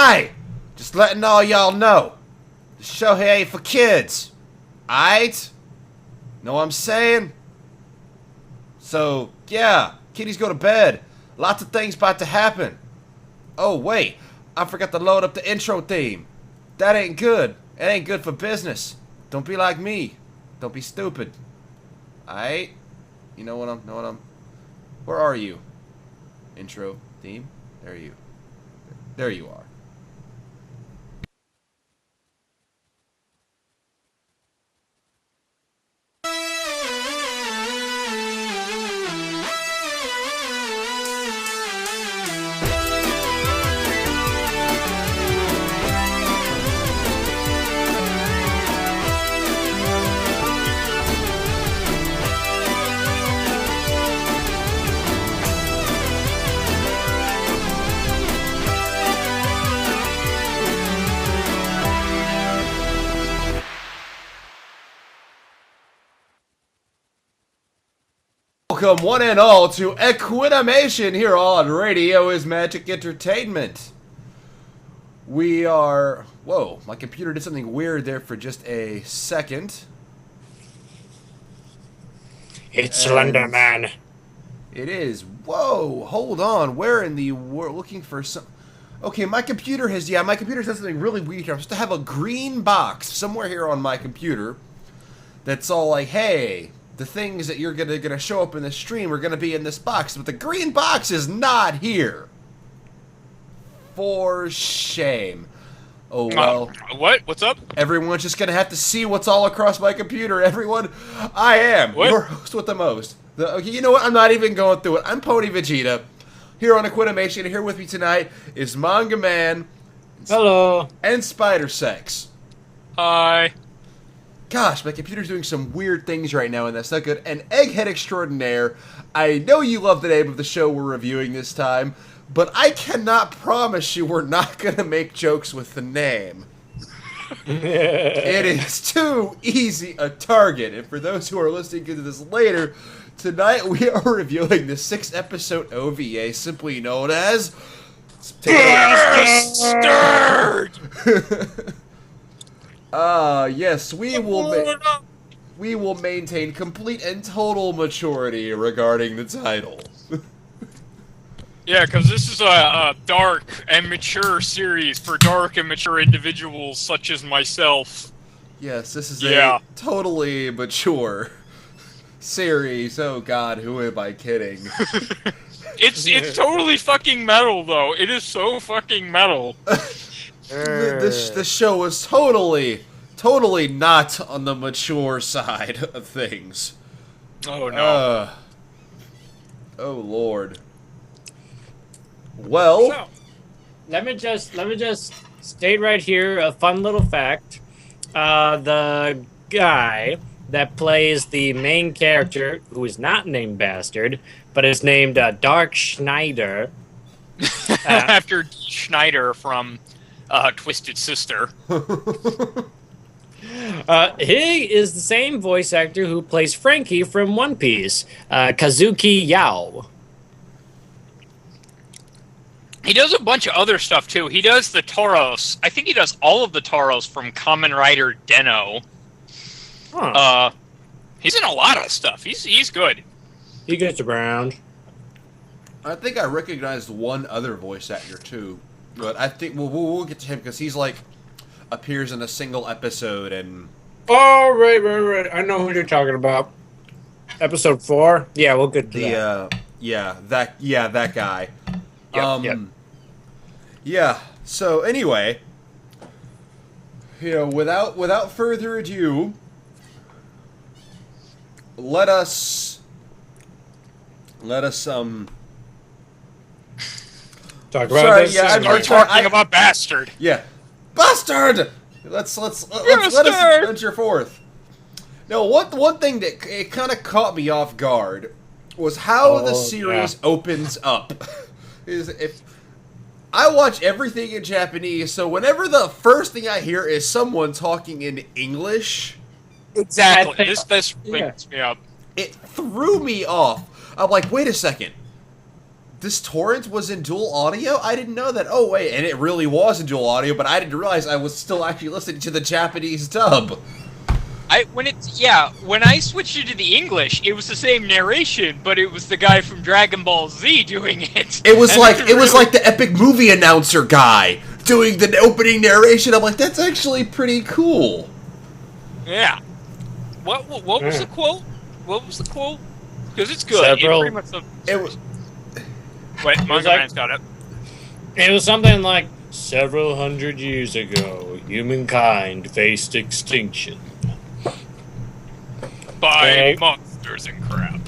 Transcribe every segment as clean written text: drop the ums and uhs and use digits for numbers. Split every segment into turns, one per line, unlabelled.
Hi! Just letting all y'all know. The show here ain't for kids. Aight? Know what I'm saying? So, yeah. Kiddies go to bed. Lots of things about to happen. Oh, wait. I forgot to load up the intro theme. That ain't good. It ain't good for business. Don't be like me. Don't be stupid. Aight? You know what I'm... Where are you? Intro theme? There you are. Welcome one and all to Equinimation here on Radio is Magic Entertainment. We are... Whoa, my computer did something weird there for just a second.
It's Slender Man.
It is. Whoa, hold on. Where in the world? Looking for some... Okay, my computer has... Yeah, my computer said something really weird here. I'm supposed to have a green box somewhere here on my computer that's all like, hey... The things that you're gonna show up in the stream are gonna be in this box, but the green box is not here. For shame. Oh well.
What? What's up?
Everyone's just gonna have to see what's all across my computer. Everyone, I am
What?
your host with the most. Okay, you know what? I'm not even going through it. I'm Pony Vegeta here on Equinimation. Here with me tonight is MangaMan.
Hello.
And Spider Sex.
Hi.
Gosh, my computer's doing some weird things right now, and that's not good. And Egghead Extraordinaire, I know you love the name of the show we're reviewing this time, but I cannot promise you we're not going to make jokes with the name. It is too easy a target. And for those who are listening to this later, tonight we are reviewing the 6-episode OVA, simply known as...
Bastard!
Yes, we will maintain complete and total maturity regarding the title.
Yeah, because this is a dark and mature series for dark and mature individuals such as myself.
Yes, this is a totally mature series. Oh god, who am I kidding?
It's totally fucking metal, though. It is so fucking metal.
The show is totally not on the mature side of things.
Oh no.
Oh lord. Well,
So, let me just state right here a fun little fact. The guy that plays the main character, who is not named Bastard, but is named Dark Schneider.
After Schneider from Twisted Sister.
He is the same voice actor who plays Frankie from One Piece, Kazuki Yao.
He does a bunch of other stuff, too. He does the Tauros. I think he does all of the Tauros from Kamen Rider Den-O.
Huh.
He's in a lot of stuff. He's good.
He gets around.
I think I recognized one other voice actor too, but I think we'll get to him because he's like appears in a single episode and.
Oh, right. I know who you're talking about. Episode 4? Yeah, we'll get to that.
that guy.
Yep.
Yeah. So anyway, without further ado, let us
Talk about
sorry,
this.
yeah,
We're talking about Bastard.
Yeah, Bastard. Let's let us venture forth. No, one thing that it kind of caught me off guard was how the series opens up. Is if I watch everything in Japanese, so whenever the first thing I hear is someone talking in English,
Exactly. This wakes me up.
it threw me off. I'm like, wait a second. this torrent was in dual audio? I didn't know that. Oh, wait, and it really was in dual audio, but I didn't realize I was still actually listening to the Japanese dub.
When I switched it to the English, it was the same narration, but it was the guy from Dragon Ball Z doing it.
It was like the epic movie announcer guy doing the opening narration. I'm like, that's actually pretty cool.
Yeah. What was the quote? What was the quote? Because it's good. Wait, MangaMan's got it.
It was something like, several hundred years ago, humankind faced extinction.
By monsters and crap.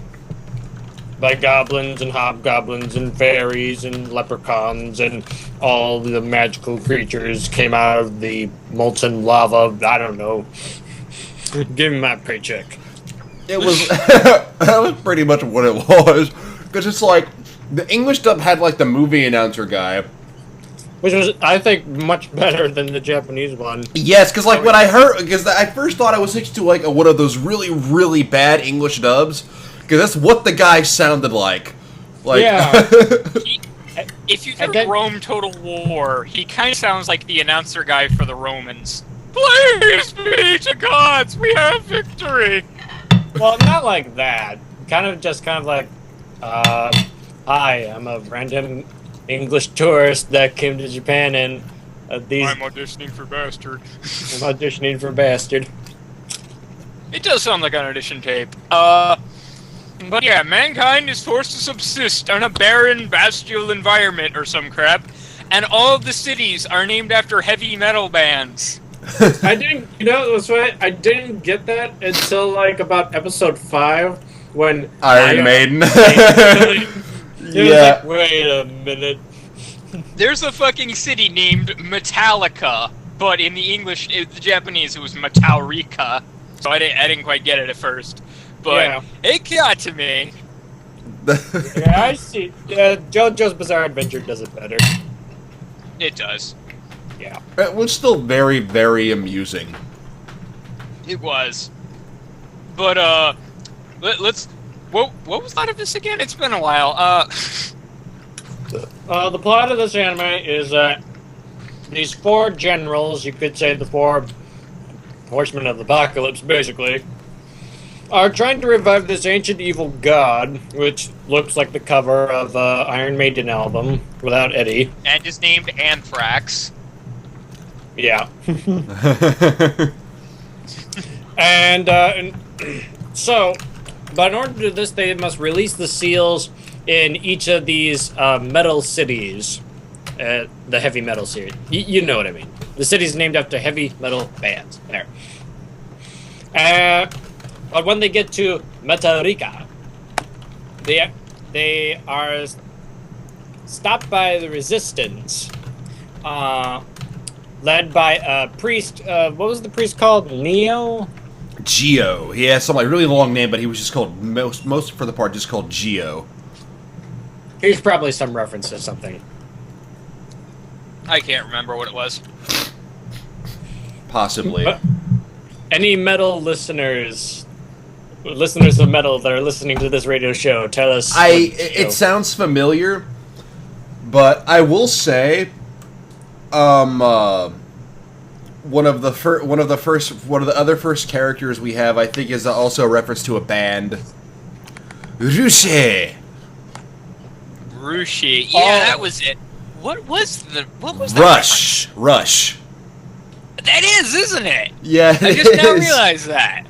By goblins and hobgoblins and fairies and leprechauns and all the magical creatures came out of the molten lava. I don't know. Give me my paycheck.
It was that was pretty much what it was, because it's like the English dub had like the movie announcer guy,
which was, I think, much better than the Japanese one.
Yes, because like when I heard, because I first thought I was switched to like one of those really, really bad English dubs, because that's what the guy sounded like. Like,
yeah. If you've heard Rome Total War, he kind of sounds like the announcer guy for the Romans. Praise be to gods, we have victory.
Well, not like that. Kind of like, hi, I'm a random English tourist that came to Japan, and
I'm auditioning for Bastard.
I'm auditioning for Bastard.
It does sound like an audition tape. But yeah, mankind is forced to subsist on a barren, bestial environment or some crap, and all of the cities are named after heavy metal bands.
I didn't, that's right, I didn't get that until like about episode 5 when
Iron Maiden.
Yeah. Like, wait a minute.
There's a fucking city named Metallica, but in the English, the Japanese, it was Metallica. So I didn't quite get it at first, but it got to me.
Yeah, I see. JoJo's Bizarre Adventure does it better.
It does.
Yeah.
It was still very, very amusing.
It was. But, let's... What was the plot of this again? It's been a while.
The plot of this anime is that these 4 generals, you could say the 4 horsemen of the apocalypse, basically, are trying to revive this ancient evil god, which looks like the cover of Iron Maiden album, without Eddie.
And is named Anthrax.
Yeah. and so, but in order to do this, they must release the seals in each of these metal cities. The heavy metal series. You know what I mean. The city's named after heavy metal bands. There. But when they get to Metallica, they are stopped by the resistance, led by a priest. What was the priest called?
Geo. He has some like really long name, but he was just called most for the part just called Geo.
Here's probably some reference to something.
I can't remember what it was.
Possibly.
Any metal listeners of metal that are listening to this radio show, tell us.
It sounds familiar, but I will say, one of the other first characters we have, I think, is also a reference to a band. Rushi.
Yeah, that was it. What was that?
Rush.
That is, isn't it?
Yeah,
I just now realized that.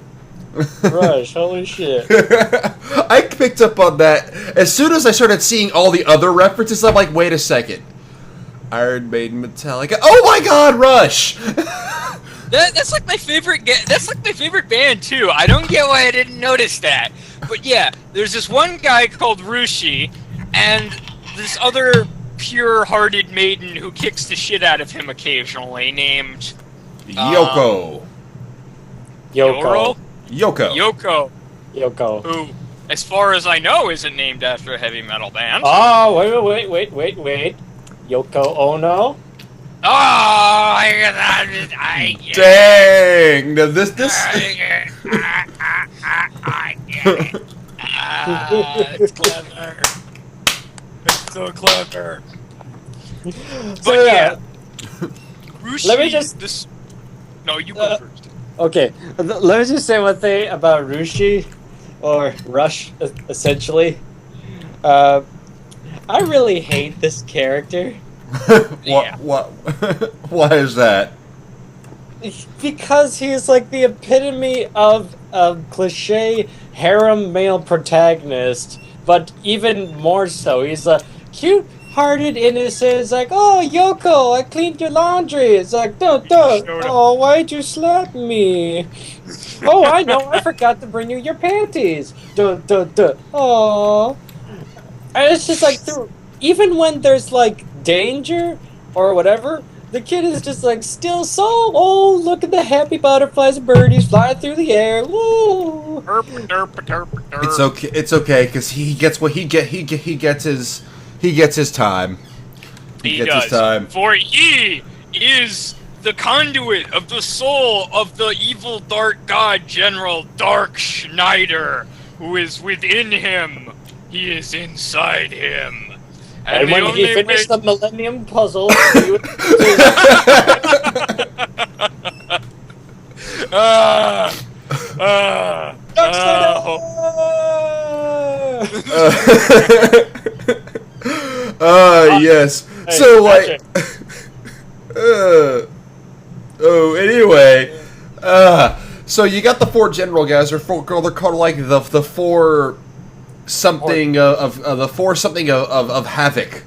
Rush, holy shit.
I picked up on that. As soon as I started seeing all the other references, I'm like, wait a second. Iron Maiden, Metallica. Oh my god, Rush!
That's like my favorite. That's like my favorite band too. I don't get why I didn't notice that. But yeah, there's this one guy called Rushi, and this other pure-hearted maiden who kicks the shit out of him occasionally, named
Yoko.
Yoko.
Who, as far as I know, isn't named after a heavy metal band.
Oh, wait. Yoko Ono?
Oh, I
dang! Now this.
I get it. It's clever. so clever. But
So,
yeah, Rushi,
Let me just-
this. No, you go first.
Okay, let me just say one thing about Rushi, or Rush, essentially. I really hate this character.
Yeah.
What? Why is that?
Because he's like the epitome of a cliche harem male protagonist, but even more so. He's a cute-hearted innocent. It's like, oh, Yoko, I cleaned your laundry. It's like, don't. Oh, why'd you slap me? Oh, I know, I forgot to bring you your panties. Oh. And it's just like, even when there's like danger or whatever, the kid is just like still so. Oh, look at the happy butterflies and birdies flying through the air. Woo!
It's okay. It's okay because he gets what he gets his time.
He
gets
does.
his time.
For he is the conduit of the soul of the evil dark god General Dark Schneider, who is within him. He is inside him.
And
the
when
only
he finished
way-
the Millennium Puzzle, he would
Yes.
Hey,
So like,
gotcha.
anyway, so you got the four general guys, or they're called like the four something of Havoc,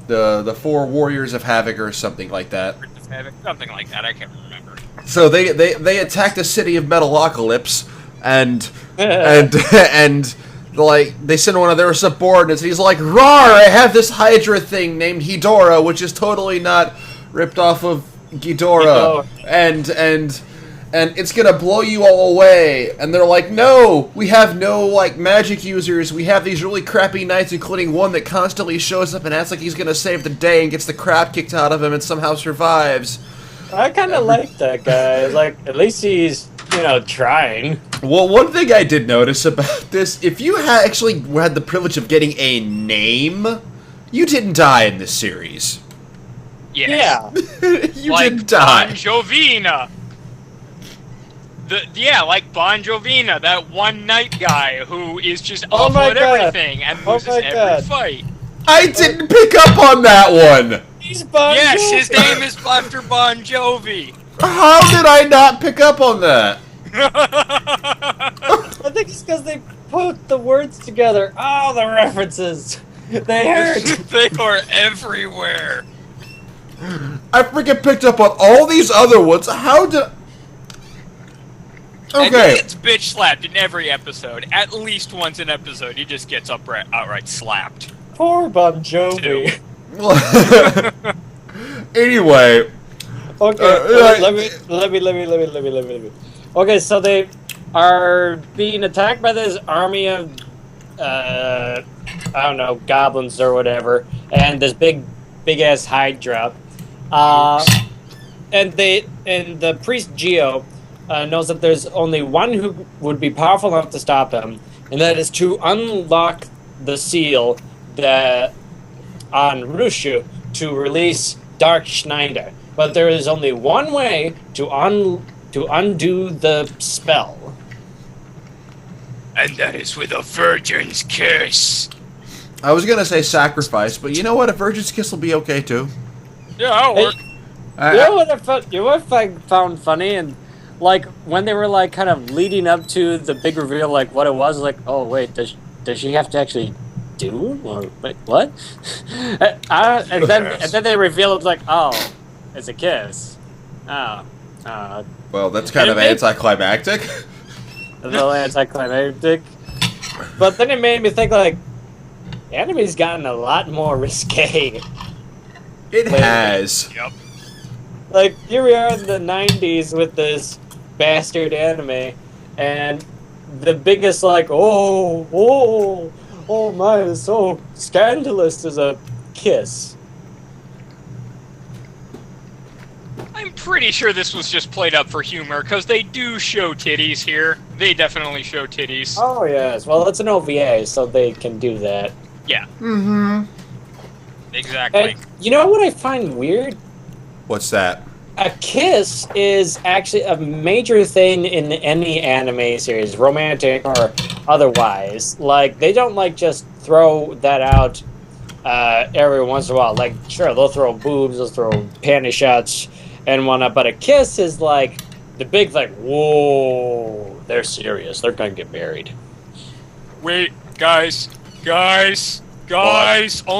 the four warriors of Havoc or something like that.
Something like that. I can't remember.
So they attack the city of Metalocalypse, and like they send one of their subordinates, and he's like, "Rawr! I have this Hydra thing named Hedora, which is totally not ripped off of Ghidorah, and it's gonna blow you all away." And they're like, "No, we have no like magic users. We have these really crappy knights, including one that constantly shows up and acts like he's gonna save the day and gets the crap kicked out of him and somehow survives."
I kind of like that guy. Like, at least he's, trying.
Well, one thing I did notice about this, if you actually had the privilege of getting a name, you didn't die in this series.
Yes.
Yeah.
You
like
didn't die.
Bon Jovina. Like Bon Jovina, that one night guy who is just
Oh
awful
my
at
God.
everything and
Oh
loses
my
every
God.
fight.
I didn't pick up on that one!
He's Bon
Yes,
Jovi.
his name is after Bon Jovi.
How did I not pick up on that?
I think it's because they put the words together. Oh, the references. They hurt.
They are everywhere.
I freaking picked up on all these other ones. How did...
And he
Okay.
gets bitch slapped in every episode. At least once an episode, he just gets outright slapped.
Poor Bon Jovi.
Anyway.
Okay, let me. Okay, so they are being attacked by this army of, I don't know, goblins or whatever, and this big ass Hydra. And the priest Geo knows that there's only one who would be powerful enough to stop him, and that is to unlock the seal that on Rushu to release Dark Schneider. But there is only one way to undo the spell.
And that is with a virgin's kiss.
I was gonna say sacrifice, but you know what? A virgin's kiss will be okay too.
Yeah, that'll work.
You know what I found funny? And like when they were like kind of leading up to the big reveal, like what it was, like, oh wait, does she have to actually do? Or wait, what? and then they reveal it's like, oh, it's a kiss. Oh.
Well, that's kind of anticlimactic.
A little anticlimactic. But then it made me think, like, anime's gotten a lot more risque.
It has.
Yep.
Like, here we are in the 90s with this bastard anime, and the biggest, like, oh my, it's so scandalous is a kiss.
I'm pretty sure this was just played up for humor, because they do show titties here. They definitely show titties.
Oh, yes. Well, it's an OVA, so they can do that.
Yeah.
Mm-hmm.
Exactly.
And you know what I find weird?
What's that?
A kiss is actually a major thing in any anime series, romantic or otherwise. Like, they don't, like, just throw that out every once in a while. Like, sure, they'll throw boobs, they'll throw panty shots and whatnot, but a kiss is, like, the big, like, whoa, they're serious. They're gonna get married.
Wait, guys. Oh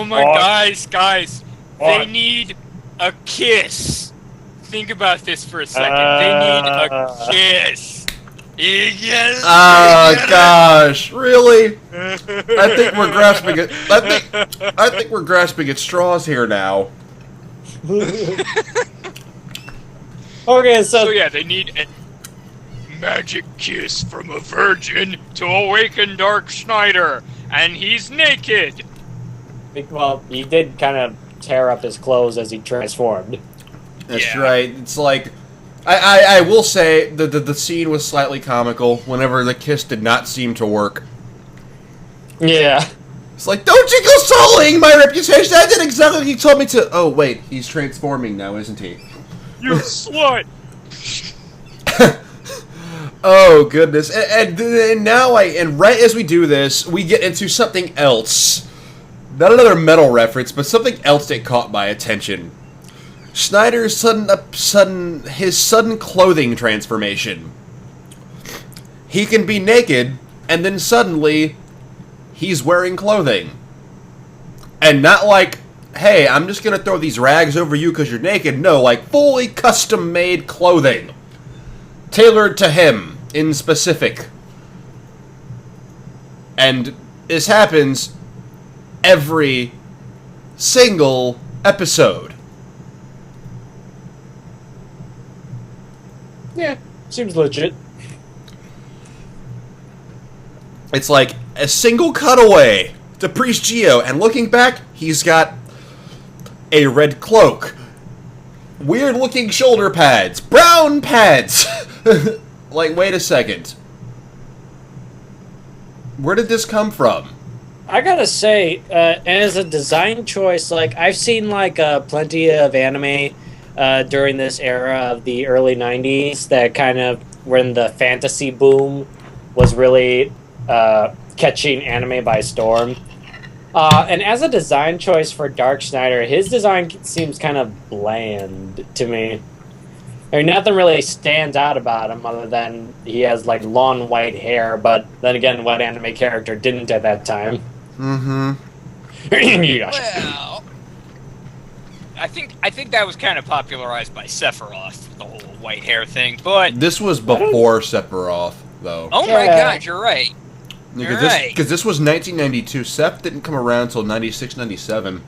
my, guys. They need a kiss. Think about this for a second. They need a kiss. Yes.
Gosh, really? I think we're grasping it. I think we're grasping at straws here now.
Okay,
So yeah, they need a magic kiss from a virgin to awaken Dark Schneider, and he's naked.
well, he did kind of tear up his clothes as he transformed.
That's
Yeah.
right. It's like, I will say the scene was slightly comical whenever the kiss did not seem to work.
Yeah.
It's like, don't you go sullying my reputation! I did exactly what you told me to. Oh wait, he's transforming now, isn't he?
You slut.
Oh goodness! And now and right as we do this, we get into something else. Not another metal reference, but something else that caught my attention. Schneider's sudden clothing transformation. He can be naked, and then suddenly, he's wearing clothing. And not like, hey, I'm just gonna throw these rags over you because you're naked. No, like fully custom-made clothing. Tailored to him, in specific. And this happens every single episode.
Yeah, seems legit.
It's like a single cutaway to Priest Geo, and looking back, he's got a red cloak, weird-looking shoulder pads, brown pads. Like, wait a second. Where did this come from?
I gotta say, as a design choice, like, I've seen, like, plenty of anime during this era of the early 90s that kind of, when the fantasy boom was really catching anime by storm. And as a design choice for Dark Schneider, his design seems kind of bland to me. I mean, nothing really stands out about him other than he has, like, long white hair, but then again, what anime character didn't at that time?
Mm-hmm.
Well, I think that was kind of popularized by Sephiroth, the whole white hair thing. But
This was before Sephiroth, though.
oh my
Yeah.
God, you're right.
Because this was 1992. Seph didn't come around until 96, 97.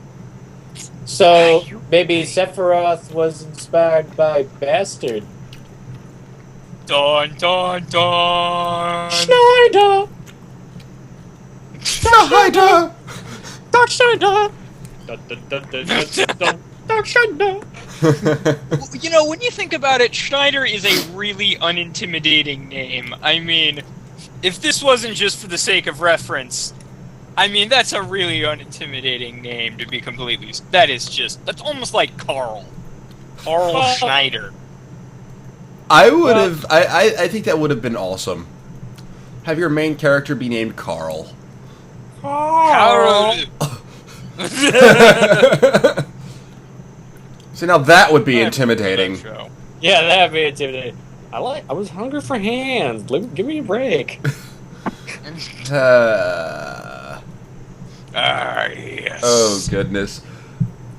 So, maybe Sephiroth was inspired by Bastard.
Dun dun dun.
Schneider!
Schneider!
Dark Schneider! Dark Schneider!
You know, when you think about it, Schneider is a really unintimidating name. I mean, if this wasn't just for the sake of reference, I mean, that's a really unintimidating name to be completely... That's almost like Carl. Carl Schneider.
I would have... I think that would have been awesome. Have your main character be named Carl.
Carl.
So now that would be intimidating.
Yeah, that'd be intimidating. I was hungry for hands. Give me a break.
Yes.
Oh, goodness.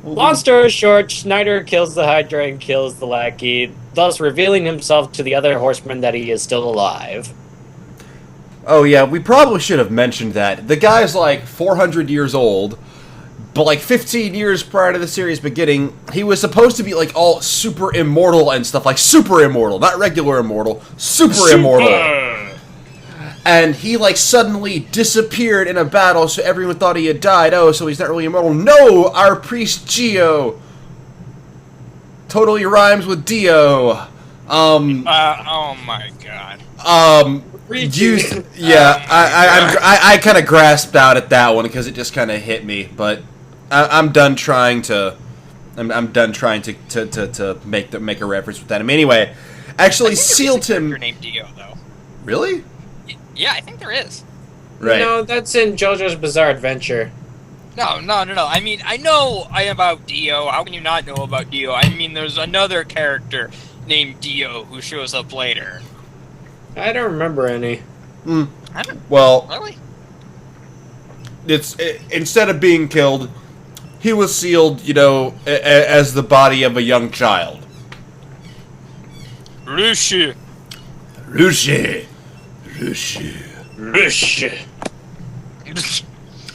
Long story short, Schneider kills the Hydra and kills the lackey, thus revealing himself to the other horsemen that he is still alive.
Oh, yeah, we probably should have mentioned that. The guy's like 400 years old, but like 15 years prior to the series beginning, he was supposed to be like all super immortal and stuff, like super immortal, not regular immortal, super immortal. And he like suddenly disappeared in a battle, so everyone thought he had died. Oh, so he's not really immortal. No, our priest Geo totally rhymes with Dio.
Oh my God.
I kind of grasped out at that one because it just kind of hit me, but I'm done trying to. I'm done trying to make a reference with that. I mean, anyway, actually, sealed him.
Named Dio, though.
Really?
Yeah, I think there is.
Right.
No, that's in JoJo's Bizarre Adventure.
No. I mean, I know about Dio. How can you not know about Dio? I mean, there's another character named Dio who shows up later.
I don't remember any.
I don't.
Well,
Really?
Instead of being killed, he was sealed, as the body of a young child.
Rushi.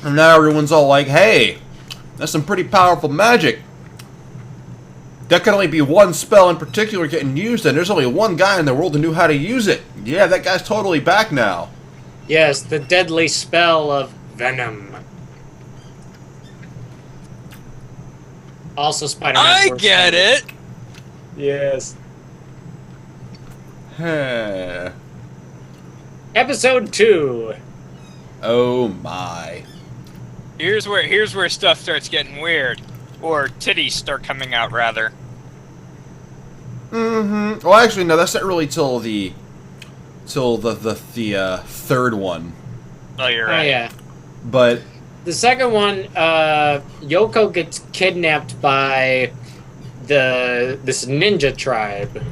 And now everyone's all like, hey, that's some pretty powerful magic. That can only be one spell in particular getting used, and there's only one guy in the world who knew how to use it. Yeah, that guy's totally back now.
Yes, the deadly spell of Venom. Also Spider-Man.
I get it.
Yes.
Huh.
Episode 2.
Oh my.
Here's where stuff starts getting weird, or titties start coming out, rather.
Mm-hmm. Well, actually, no, that's not really till the third one.
Oh, you're
Oh
right.
yeah.
But
The second one, Yoko gets kidnapped by this ninja tribe.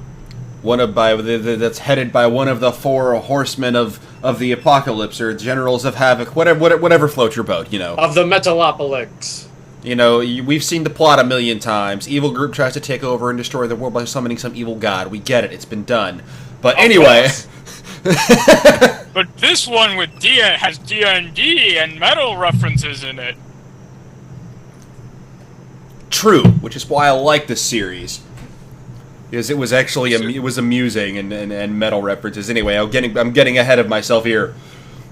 that's headed by one of the 4 horsemen of the apocalypse, or generals of havoc, whatever floats your boat,
Of the Metalopolis.
We've seen the plot a million times. Evil group tries to take over and destroy the world by summoning some evil god. We get it. It's been done. But anyway.
But this one has D&D and metal references in it.
True, which is why I like this series. Because it was actually it was amusing and metal references. Anyway, I'm getting ahead of myself here.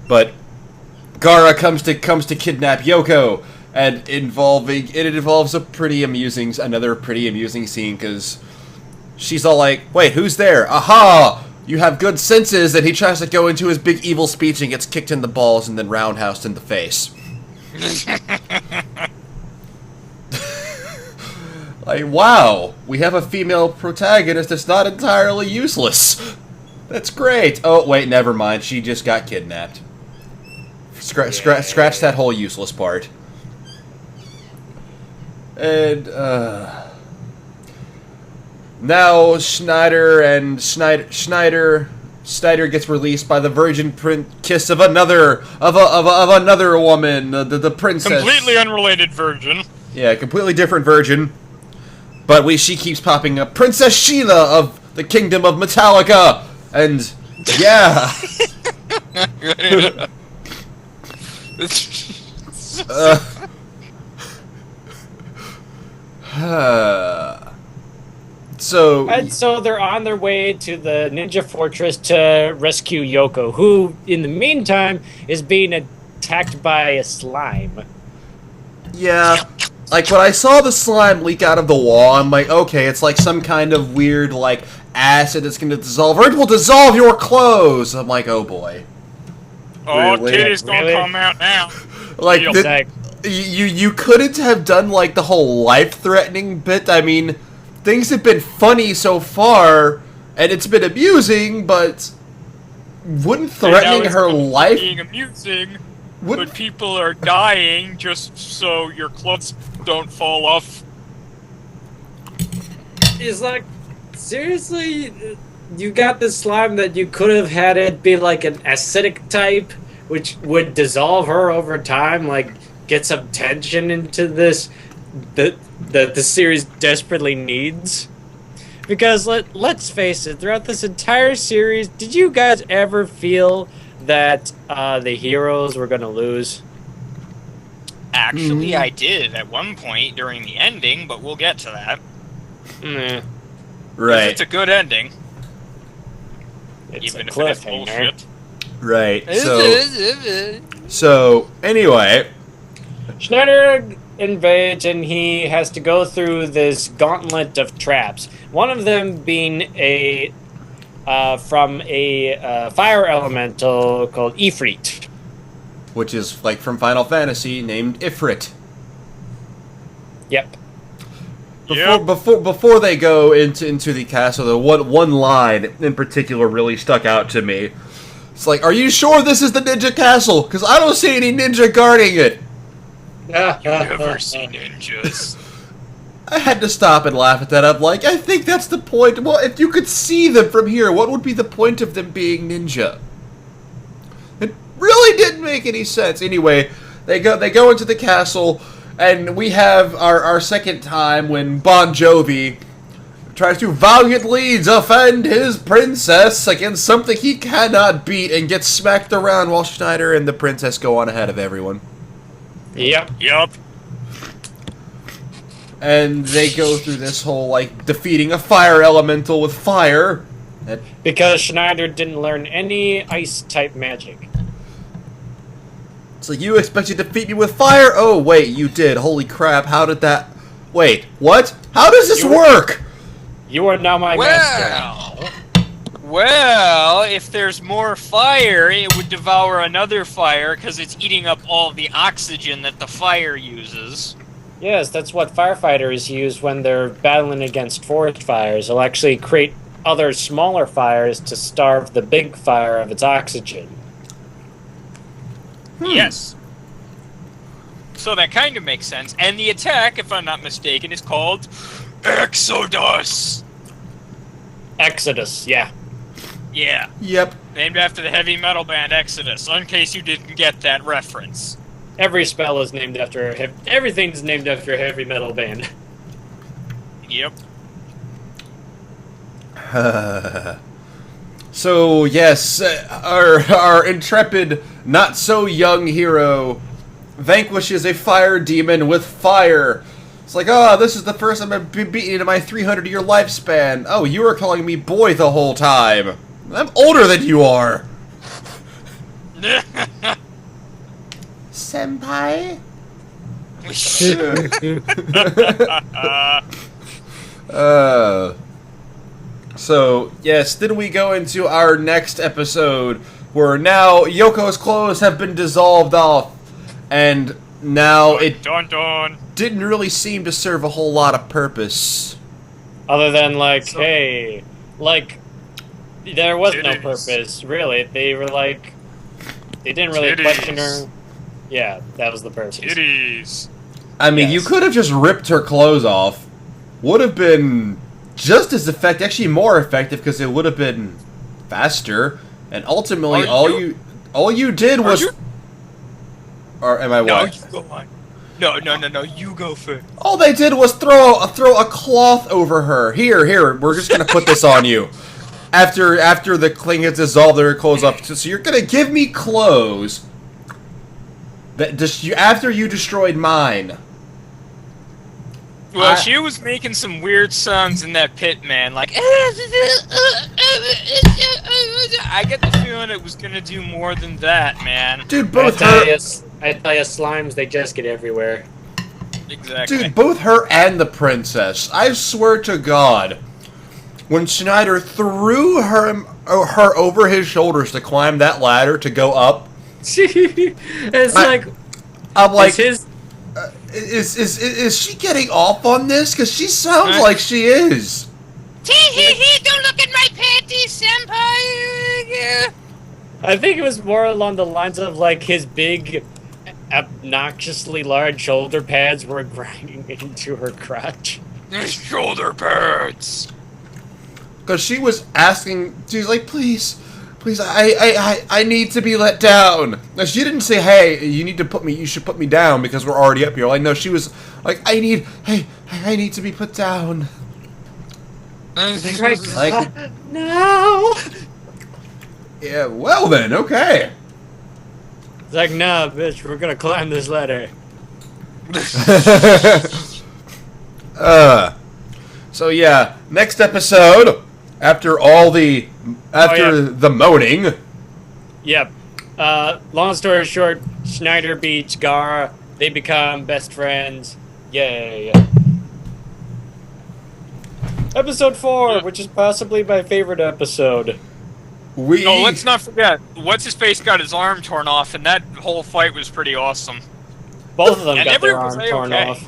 But Gaara comes to kidnap Yoko, and it involves another pretty amusing scene, because she's all like, "Wait, who's there? Aha! You have good senses," and he tries to go into his big evil speech and gets kicked in the balls and then roundhoused in the face. Like, wow, we have a female protagonist that's not entirely useless. That's great. Oh, wait, never mind. She just got kidnapped. Scratch that whole useless part. And, now Schneider gets released by the virgin kiss of another woman, the princess.
Completely unrelated virgin.
Yeah, completely different virgin. But she keeps popping up. Princess Sheila of the Kingdom of Metallica! And, yeah.
So they're on their way to the ninja fortress to rescue Yoko, who, in the meantime, is being attacked by a slime.
Yeah. Like, when I saw the slime leak out of the wall, I'm like, okay, it's like some kind of weird, like, acid that's gonna dissolve, or it will dissolve your clothes! I'm like, oh boy.
Oh,
Really?
titties don't come out now.
Like,
Like,
you couldn't have done, like, the whole life-threatening bit. I mean, things have been funny so far, and it's been amusing, but wouldn't threatening her life...
Being amusing,
Wouldn't...
but people are dying just so your clothes don't fall off.
it's like, seriously? You got this slime that you could have had it be like an acidic type, which would dissolve her over time, like, get some tension into this that the series desperately needs. Because let's face it, throughout this entire series, did you guys ever feel that the heroes were going to lose?
Actually, I did at one point during the ending, but we'll get to that.
Nah,
Right.
It's a good ending,
it's
even
a
if it is
cliffhanger.
bullshit.
Right. So anyway,
Schneider invades and he has to go through this gauntlet of traps. One of them being from a fire elemental called Ifrit.
which is like from Final Fantasy, named Ifrit.
Yep.
Before they go into the castle, the one line in particular really stuck out to me. It's like, are you sure this is the ninja castle? Because I don't see any ninja guarding it.
You never see ninjas.
I had to stop and laugh at that. I'm like, I think that's the point. Well, if you could see them from here, what would be the point of them being ninja? It really didn't make any sense. Anyway, they go into the castle, and we have our second time when Bon Jovi tries to valiantly defend his princess against something he cannot beat and gets smacked around while Schneider and the princess go on ahead of everyone.
Yep.
And they go through this whole, like, defeating a fire elemental with fire.
Because Schneider didn't learn any ice-type magic.
So you expect to defeat me with fire? Oh, wait, you did. Holy crap, how did that... Wait, what? How does this work?
You are now my master.
Well, if there's more fire, it would devour another fire because it's eating up all the oxygen that the fire uses.
Yes, that's what firefighters use when they're battling against forest fires. They'll actually create other smaller fires to starve the big fire of its oxygen.
Yes. So that kind of makes sense. And the attack, if I'm not mistaken, is called Exodus.
Exodus, yeah.
Yeah.
Yep.
Named after the heavy metal band Exodus, in case you didn't get that reference.
Every spell is named after... Everything's named after a heavy metal band.
Yep.
So, yes, our intrepid, not-so-young hero vanquishes a fire demon with fire. It's like, oh, this is the first time I've been beaten in my 300-year lifespan. Oh, you were calling me boy the whole time. I'm older than you are. Senpai? So, yes, then we go into our next episode, where now Yoko's clothes have been dissolved off, and now it didn't really seem to serve a whole lot of purpose.
Other than, like, hey, like, there was no purpose, really. They were like, they didn't really question her. Yeah, that was the purpose.
Titties.
I mean, you could have just ripped her clothes off. Would have been just as effective, actually more effective, because it would have been faster. And ultimately, all you did was. Or am I what?
No, you go on. No, you go first.
All they did was throw a cloth over her. Here, we're just gonna put this on you. After the cling gets dissolved, their clothes off. So you're gonna give me clothes that after you destroyed mine.
Well, she was making some weird sounds in that pit, man. Like, I get the feeling it was gonna do more than that, man.
Dude,
I tell you, slimes, they just get everywhere.
Exactly.
Dude, both her and the princess. I swear to God, when Schneider threw her over his shoulders to climb that ladder to go up, I'm like, is she getting off on this? Because she sounds like she is.
Don't look at my panties, senpai!
I think it was more along the lines of, like, his big, obnoxiously large shoulder pads were grinding into her crotch.
Shoulder pads!
Because she was asking, she's like, please, I need to be let down. Now, she didn't say, hey, you should put me down because we're already up here. Like, no, she was like, I need to be put down. Like,
No!
yeah, well then, okay.
It's like, nah, bitch, we're gonna climb this ladder.
So yeah, next episode, after the moaning.
Yep. Long story short, Schneider beats Gara. They become best friends. Yay. Episode 4, which is possibly my favorite episode.
No, let's not forget. What's-his-face got his arm torn off, and that whole fight was pretty awesome.
Both of them
And
got their
everyone
arm
was
torn
okay.
off.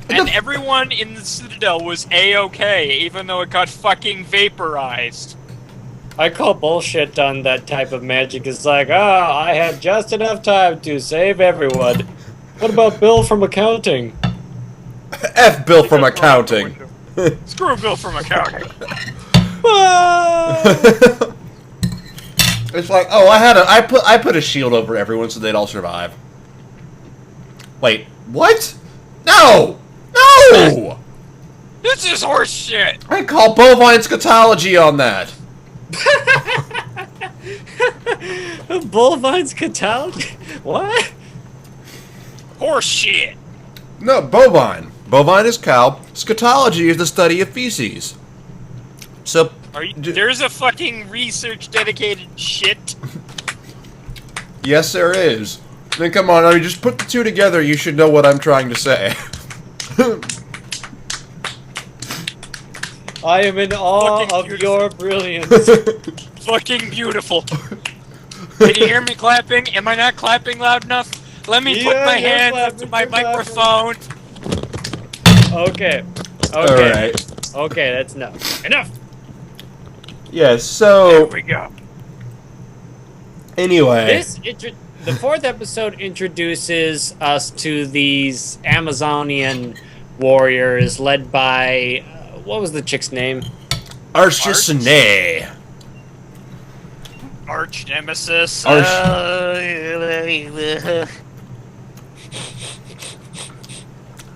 And everyone in the Citadel was A-okay, even though it got fucking vaporized.
I call bullshit on that type of magic. It's like, I had just enough time to save everyone. What about Bill from accounting?
F Bill from accounting.
Screw Bill from accounting.
It's like, oh, I put a shield over everyone so they'd all survive. Wait, what? No! No!
This is horse shit!
I call bovine scatology on that.
Bullvine's catalog? What?
Horse shit!
No, bovine. Bovine is cow. Scatology is the study of feces. So,
there's a fucking research dedicated shit.
yes, there is. Then come on, I mean, just put the two together. You should know what I'm trying to say.
I am in awe
Fucking
of
beautiful.
your brilliance.
Fucking beautiful. Can you hear me clapping? Am I not clapping loud enough? Let me put my
you're
hands
clapping,
up to my
you're clapping.
microphone.
Okay.
Alright.
Okay, that's enough. Enough!
Yeah,
There
so,
we go.
anyway.
The fourth episode introduces us to these Amazonian warriors led by... what was the chick's name?
Archesine.
Arch nemesis.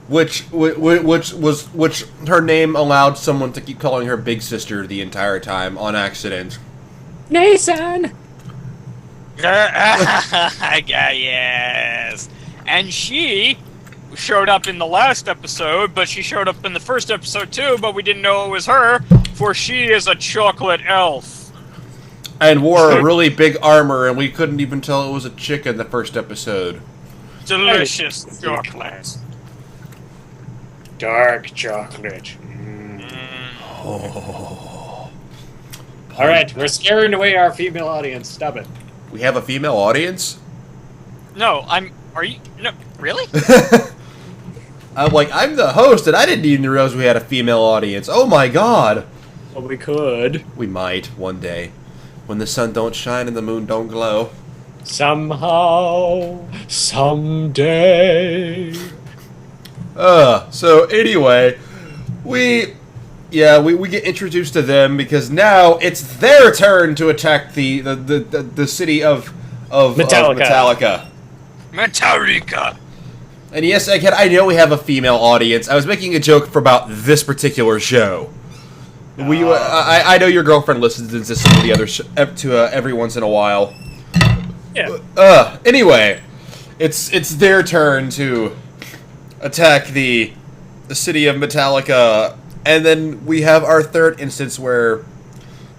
Which her name allowed someone to keep calling her big sister the entire time on accident.
Nathan!
Yes. And she showed up in the last episode, but she showed up in the first episode too, but we didn't know it was her, for she is a chocolate elf.
And wore a really big armor, and we couldn't even tell it was a chick in the first episode.
Delicious chocolate.
Dark chocolate.
Oh.
Alright, we're scaring away our female audience. Stop it.
We have a female audience?
No, are you, no, really?
I'm like, I'm the host, and I didn't even realize we had a female audience. Oh my god.
Well, we could.
We might, one day. When the sun don't shine and the moon don't glow.
Somehow, someday.
So anyway, we get introduced to them because now it's their turn to attack the city of Metallica.
Metallica.
And yes, again, I know we have a female audience. I was making a joke for about this particular show. I know your girlfriend listens to some of the other every once in a while.
Yeah.
Anyway, it's their turn to attack the city of Metallica, and then we have our third instance where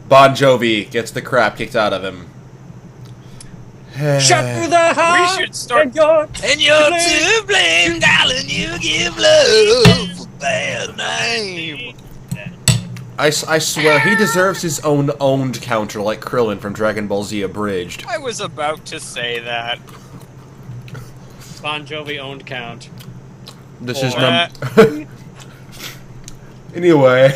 Bon Jovi gets the crap kicked out of him.
Shot through the heart.
We should start.
And you're
to blame, darling. You give love a bad name.
I swear, he deserves his own owned counter like Krillin from Dragon Ball Z Abridged.
I was about to say that.
Bon Jovi owned count.
This is Anyway.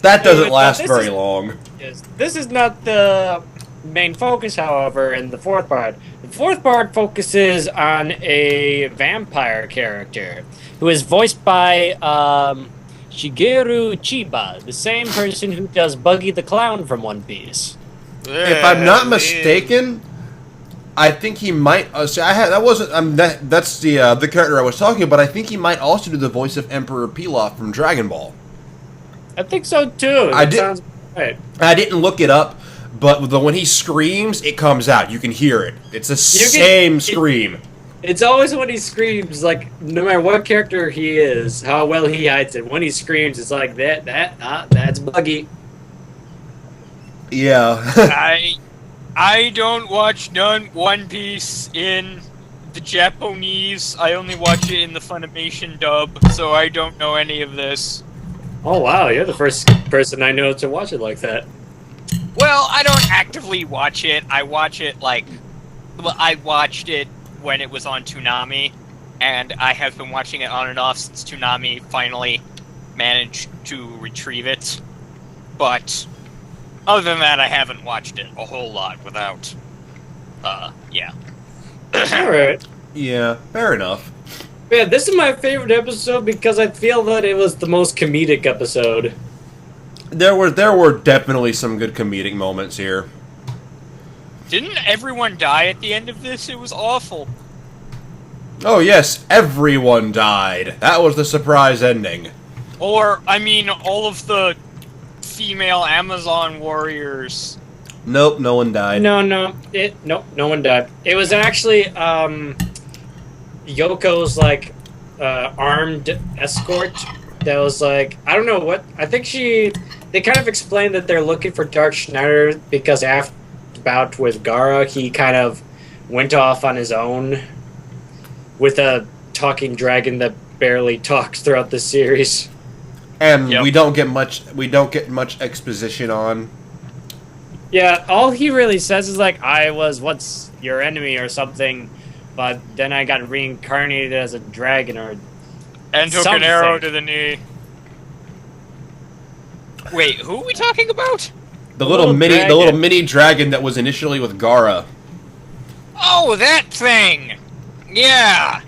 That doesn't last very long.
Yes, this is not the main focus, however, in the fourth part. The fourth part focuses on a vampire character who is voiced by Shigeru Chiba, the same person who does Buggy the Clown from One Piece.
If I'm not mistaken, I think he might. That's the character I was talking about. I think he might also do the voice of Emperor Pilaf from Dragon Ball.
I think so too. Sounds right.
I didn't look it up, but when he screams, it comes out. You can hear it. It's the same scream.
It's always when he screams, like, no matter what character he is, how well he hides it. When he screams, it's like, that's Buggy.
Yeah.
I don't watch One Piece in the Japanese. I only watch it in the Funimation dub, so I don't know any of this.
Oh, wow, you're the first person I know to watch it like that.
Well, I don't actively watch it. I watch it I watched it when it was on Toonami. and I have been watching it on and off since Toonami finally managed to retrieve it. But other than that, I haven't watched it a whole lot without. Yeah.
All right.
Yeah, fair enough.
Yeah, this is my favorite episode because I feel that it was the most comedic episode.
There were definitely some good comedic moments here.
Didn't everyone die at the end of this? It was awful.
Oh yes, everyone died. That was the surprise ending.
Or, I mean, all of the female Amazon warriors.
Nope, no one died.
No one died. It was actually Yoko's like armed escort that was like, I don't know what, I think they kind of explained that they're looking for Dark Schneider because after the bout with Gaara, he kind of went off on his own with a talking dragon that barely talks throughout the series.
And
Yep.
we don't get much exposition on.
Yeah, all he really says is like, I was once your enemy or something, but then I got reincarnated as a dragon or
And took
something.
an arrow to the knee. Wait, who are we talking about?
The little
little
mini dragon that was initially with Gaara.
Oh, that thing! Yeah!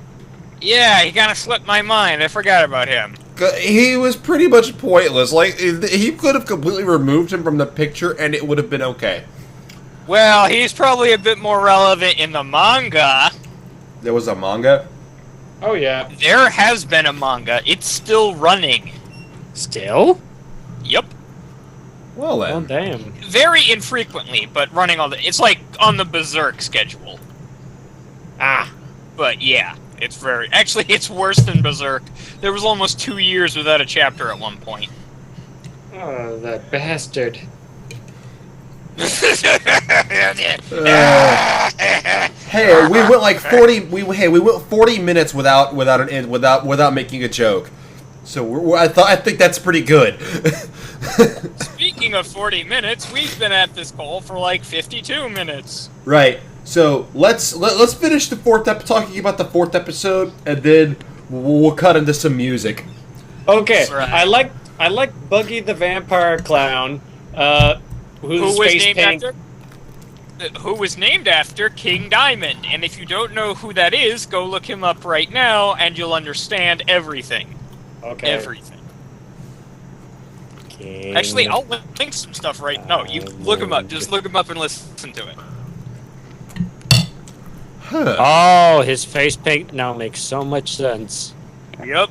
Yeah, he kind of slipped my mind. I forgot about him.
He was pretty much pointless. Like, he could have completely removed him from the picture and it would have been okay.
Well, he's probably a bit more relevant in the manga.
There was a manga?
Oh yeah.
There has been a manga. It's still running.
Still?
Yep.
Well
Oh
then.
damn.
Very infrequently, but running all the... It's like on the Berserk schedule.
Ah.
But yeah, it's very... Actually, it's worse than Berserk. There was almost 2 years without a chapter at one point.
Oh, that bastard.
Hey, we went like 40. We went 40 minutes without making a joke. So I think that's pretty good.
Speaking of 40 minutes, we've been at this call for like 52 minutes.
Right. So let's finish the talking about the fourth episode, and then we'll cut into some music.
Okay,
Right.
I like Buggy the Vampire Clown,
Who
whose
was
face
named
paint...
after? Who was named after King Diamond. And if you don't know who that is, go look him up right now, and you'll understand everything.
Okay.
Everything.
King
Actually, I'll link some stuff right. No, you look him up. Just look him up and listen to it.
Huh.
Oh, his face paint now makes so much sense.
Yep.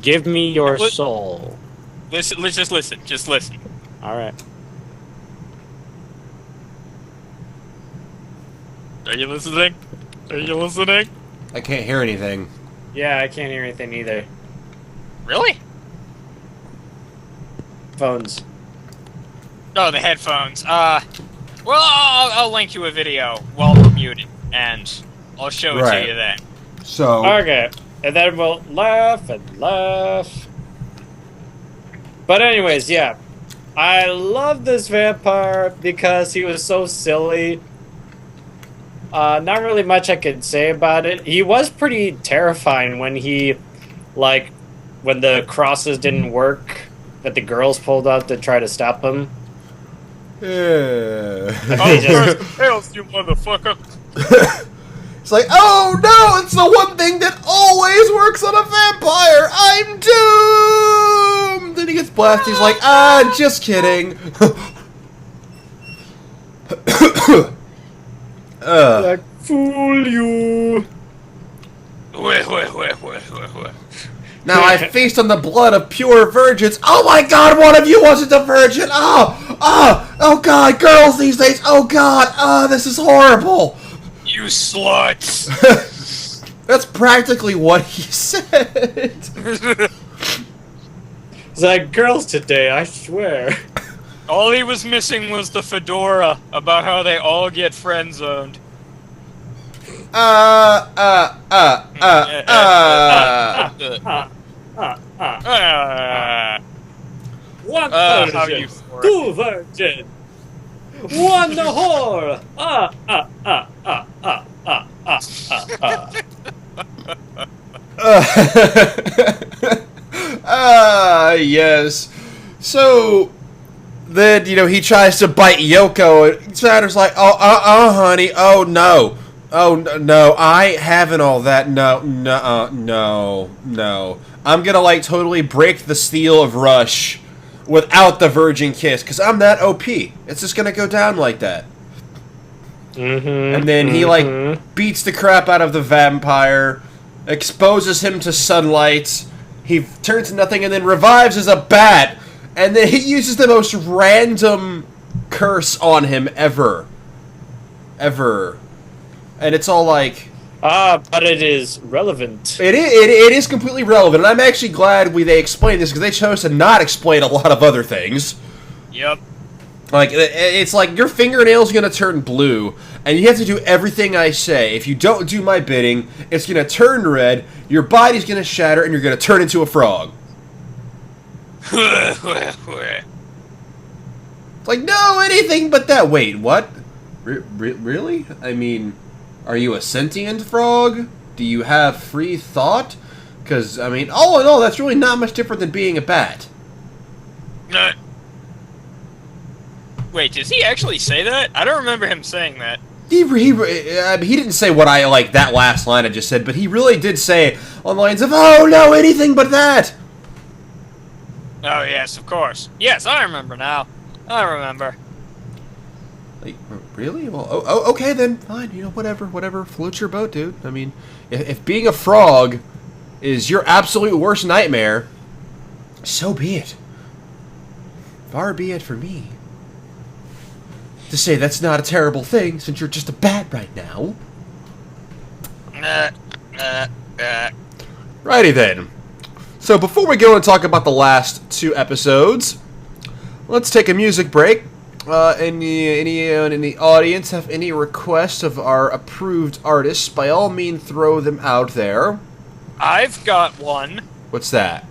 Give me your
What-
soul.
Listen. Let's just listen. Just listen.
All right.
Are you listening? Are you listening?
I can't hear anything.
Yeah, I can't hear anything either.
Really?
Phones.
Oh, the headphones. Well, I'll link you a video while we're muted, and I'll show it
Right.
to you then.
So
Okay, and then we'll laugh and laugh. But anyways, yeah. I love this vampire because he was so silly. Not really much I could say about it. He was pretty terrifying when he, like, when the crosses didn't work that the girls pulled out to try to stop him.
yeah.
Oh, first tails, you motherfucker!
It's like, oh no, it's the one thing that always works on a vampire. I'm doomed. Then he gets blasted. He's like, just kidding.
Like, fool you.
Now I feast on the blood of pure virgins. Oh my God, one of you wasn't a virgin. Oh God, girls these days. Oh God, this is horrible.
You sluts!
That's practically what he said.
It's like, girls today, I swear.
All he was missing was the fedora about how they all get friend zoned.
One
how
virgin,
you for it.
two virgin, one whore.
Yes. So then, you know, he tries to bite Yoko, and Saturn's like, honey, oh, no. Oh, no, I haven't all that. No. I'm gonna, like, totally break the steel of Rush without the virgin kiss, because I'm that OP. It's just gonna go down like that. And then he, like, beats the crap out of the vampire, exposes him to sunlight, he turns to nothing, and then revives as a bat, and then he uses the most random curse on him ever. And it's all like...
but it is relevant.
It is completely relevant, and I'm actually glad they explained this, because they chose to not explain a lot of other things.
Yep.
Like, it's like your fingernail's gonna turn blue, and you have to do everything I say. If you don't do my bidding, it's gonna turn red, your body's gonna shatter, and you're gonna turn into a frog. It's like, no, anything but that. Wait, what? Really? I mean, are you a sentient frog? Do you have free thought? Because, I mean, all in all, that's really not much different than being a bat.
Wait, does he actually say that? I don't remember him saying that.
He didn't say what I, like, that last line I just said, but he really did say on the lines of, oh, no, anything but that!
Oh, yes, of course. Yes, I remember now. I remember.
Like, really? Well, okay then, fine, you know, whatever, float your boat, dude. I mean, if being a frog is your absolute worst nightmare, so be it. Far be it for me to say that's not a terrible thing, since you're just a bat right now. Righty then. So before we go and talk about the last 2 episodes, let's take a music break. Anyone in the audience have any requests of our approved artists? By all means, throw them out there.
I've got one.
What's that?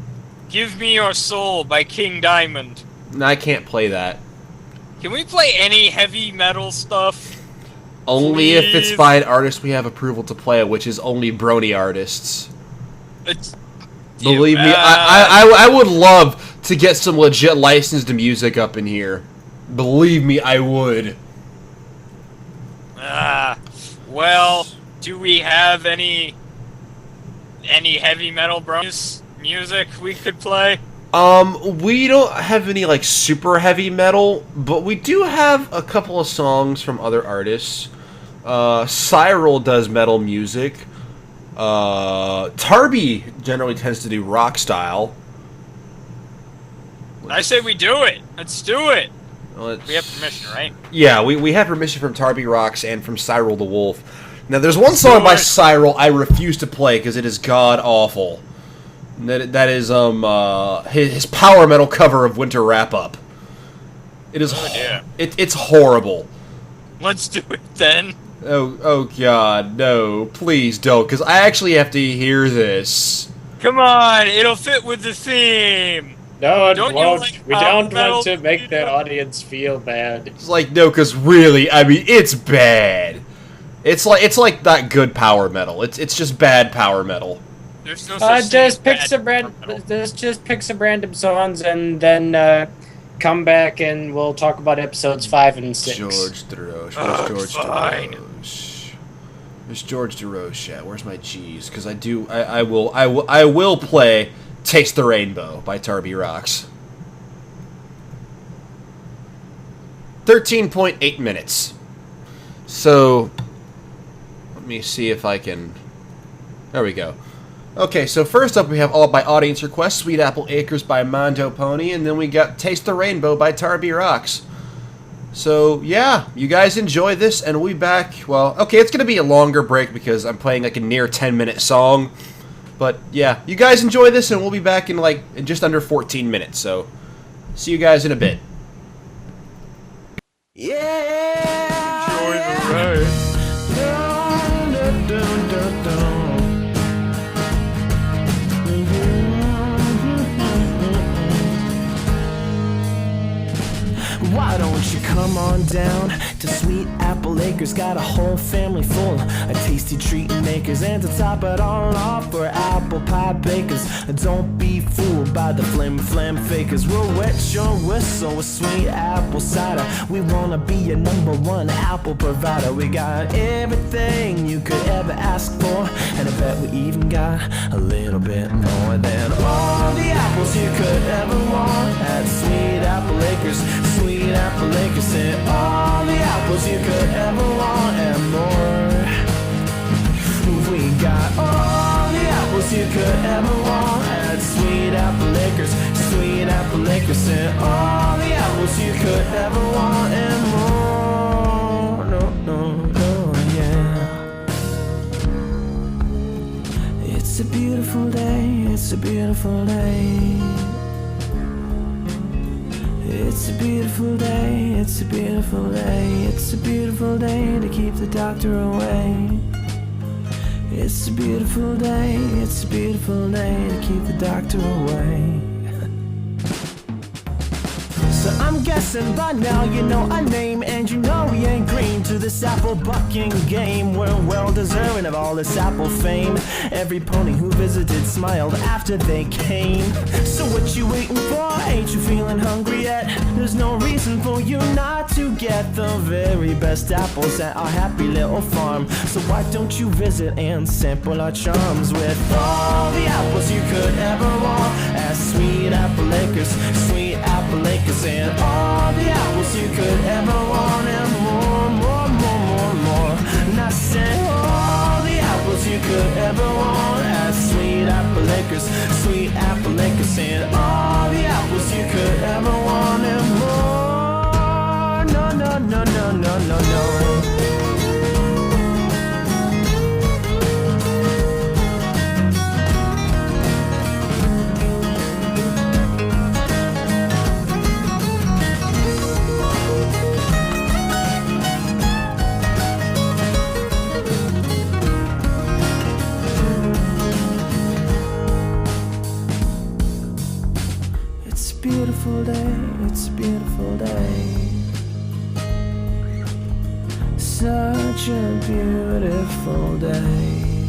Give Me Your Soul by King Diamond.
No, I can't play that.
Can we play any heavy metal stuff?
Only if it's
Please?
by an artist we have approval to play it, which is only brony artists. Believe me, I would love to get some legit licensed music up in here. Believe me, I would.
Well, do we have any heavy metal bronies music we could play?
We don't have any, like, super heavy metal, but we do have a couple of songs from other artists. Cyril does metal music. Tarby generally tends to do rock style.
I say we do it. Let's do it.
Let's...
We have permission, right?
Yeah, we have permission from Tarby Rocks and from Cyril the Wolf. Now, there's one song by Cyril I refuse to play because it is god-awful. That is, his power metal cover of Winter Wrap-Up. It is...
Oh, dear.
It's horrible.
Let's do it, then.
Oh god, no. Please don't, because I actually have to hear this.
Come on, it'll fit with the theme.
No, it
Don't
won't.
like
We don't
metal
want to make the
music?
audience feel bad.
It's like, no, because really, I mean, it's bad. It's like that good power metal. It's just bad power metal.
There's no such thing
Just
as
pick
bad
some
metal.
just pick some random songs and then come back and we'll talk about episodes 5 and 6.
George DeRoche.
Ugh,
Where's George
fine.
DeRoche? Where's George DeRoche at? Where's my G's? Because I will play Taste the Rainbow by Tarby Rocks. 13.8 minutes. So let me see if I can. There we go. Okay, so first up we have All by Audience Request, Sweet Apple Acres by Mondo Pony, and then we got Taste the Rainbow by Tarby Rocks. So, yeah, you guys enjoy this, and we'll be back. Well, okay, it's going to be a longer break because I'm playing like a near 10-minute song. But, yeah, you guys enjoy this, and we'll be back in like just under 14 minutes. So, see you guys in a bit. Yeah!
Enjoy the ride.
Why don't you come on down to Sweet Apple Acres. Got a whole family full of tasty treat makers. And to top it all off, we're apple pie bakers. Don't be fooled by the flim flam fakers. We'll wet your whistle with sweet apple cider. We wanna be your #1 apple provider. We got everything you could ever ask for, and I bet we even got a little bit more than all the apples you could ever want at Sweet Apple Acres. Sweet Apple Acres, and all the apples you could ever want and more. We got all the apples you could ever want at Sweet Apple Acres. Sweet Apple Acres, and all the apples you could ever want and more. No, yeah. It's a beautiful day, it's a beautiful day. It's a beautiful day, it's a beautiful day. It's a beautiful day to keep the doctor away. It's a beautiful day, it's a beautiful day to keep the doctor away. So I'm guessing by now you know our name, and you know we ain't green to this apple bucking game. We're well deserving of all this apple fame. Every pony who visited smiled after they came. So what you waiting for? Ain't you feeling hungry yet? There's no reason for you not to get the very best apples at our happy little farm. So why don't you visit and sample our charms with all the apples you could ever want at Sweet Apple Acres. Sweet Apple Acres, and all the apples you could ever want and more, more, more, more, more. And I said all the apples you could ever want at Sweet Apple Acres. Sweet Apple Acres, and all the apples you could ever want and more. No, no, no, no, no, no, no. Beautiful day, it's a beautiful day. Such a beautiful day.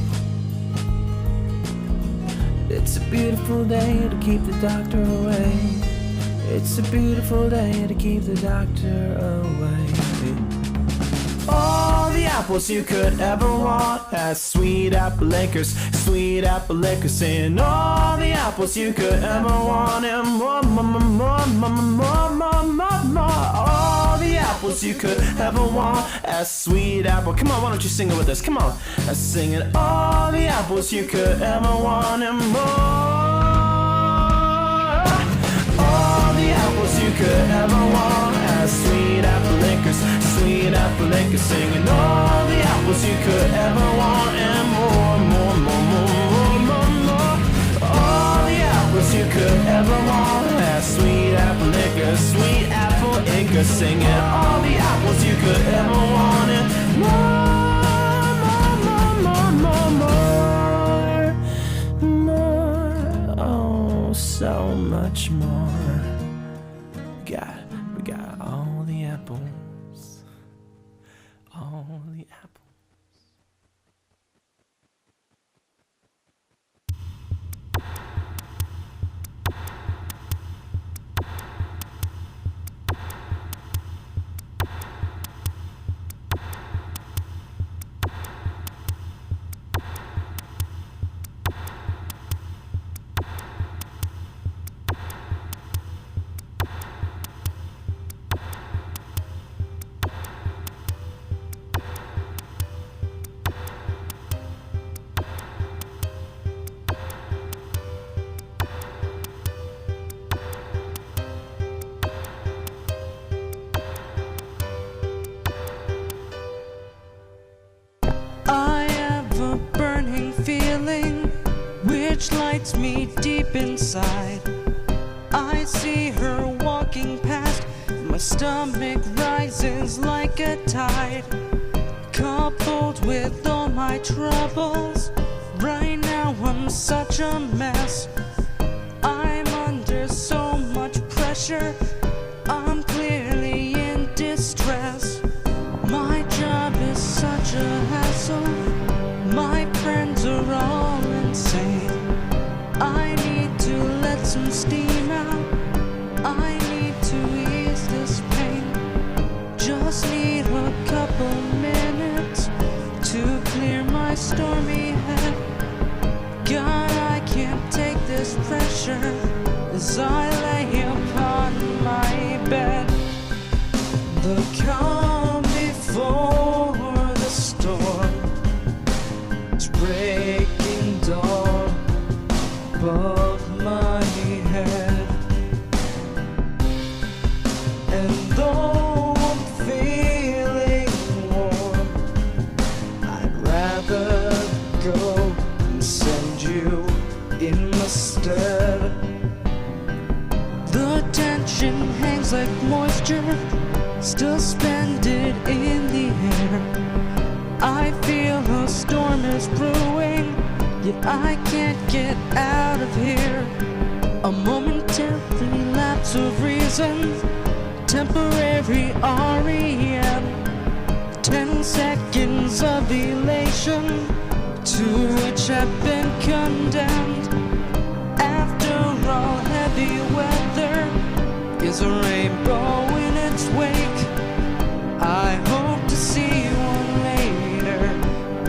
It's a beautiful day to keep the doctor away. It's a beautiful day to keep the doctor away. All the apples you could ever want at Sweet Apple Acres. Sweet Apple Acres, and all the apples you could ever want and more, more, more, more, more, more, more, more, more. All the apples you could ever want at Sweet Apple. Come on, why don't you sing it with us? Come on, let's sing it. All the apples you could ever want and more. All the apples you could ever want at Sweet Apple Acres. Sweet Apple Acres, singing all the apples you could ever want and more, more, more, more, more, more, more. All the apples you could ever want at Sweet Apple Acres. Sweet Apple Acres, singing all the apples you could ever want and more, more, more, more, more, more. Oh, so much more. We got all the apples. All the apples.
Lights me deep inside. I see her walking past. My stomach rises like a tide. Coupled with all my troubles, right now I'm such a mess. I'm under so much pressure, I'm clearly in distress. God, I can't take this pressure as I lay upon my bed. The calm before the storm is breaking dawn above my head. And though I'm feeling warm, I'd rather go and send you in my stead. The tension hangs like moisture, still suspended in the air. I feel a storm is brewing, yet I can't get out of here. A momentary lapse of reason, temporary REM, 10 seconds of elation to which I've been condemned. After all, heavy weather is a rainbow in its wake. I hope to see one later,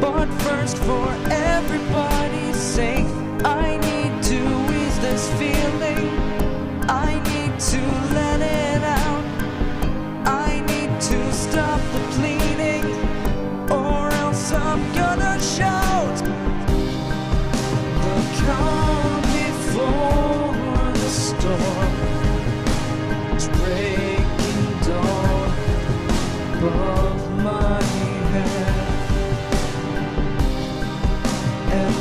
but first, for everybody's sake, I need to ease this feeling. I need to let it out. I need to stop the bleeding, or else I'm gonna shout. The calm before the storm is breaking dawn above my head. And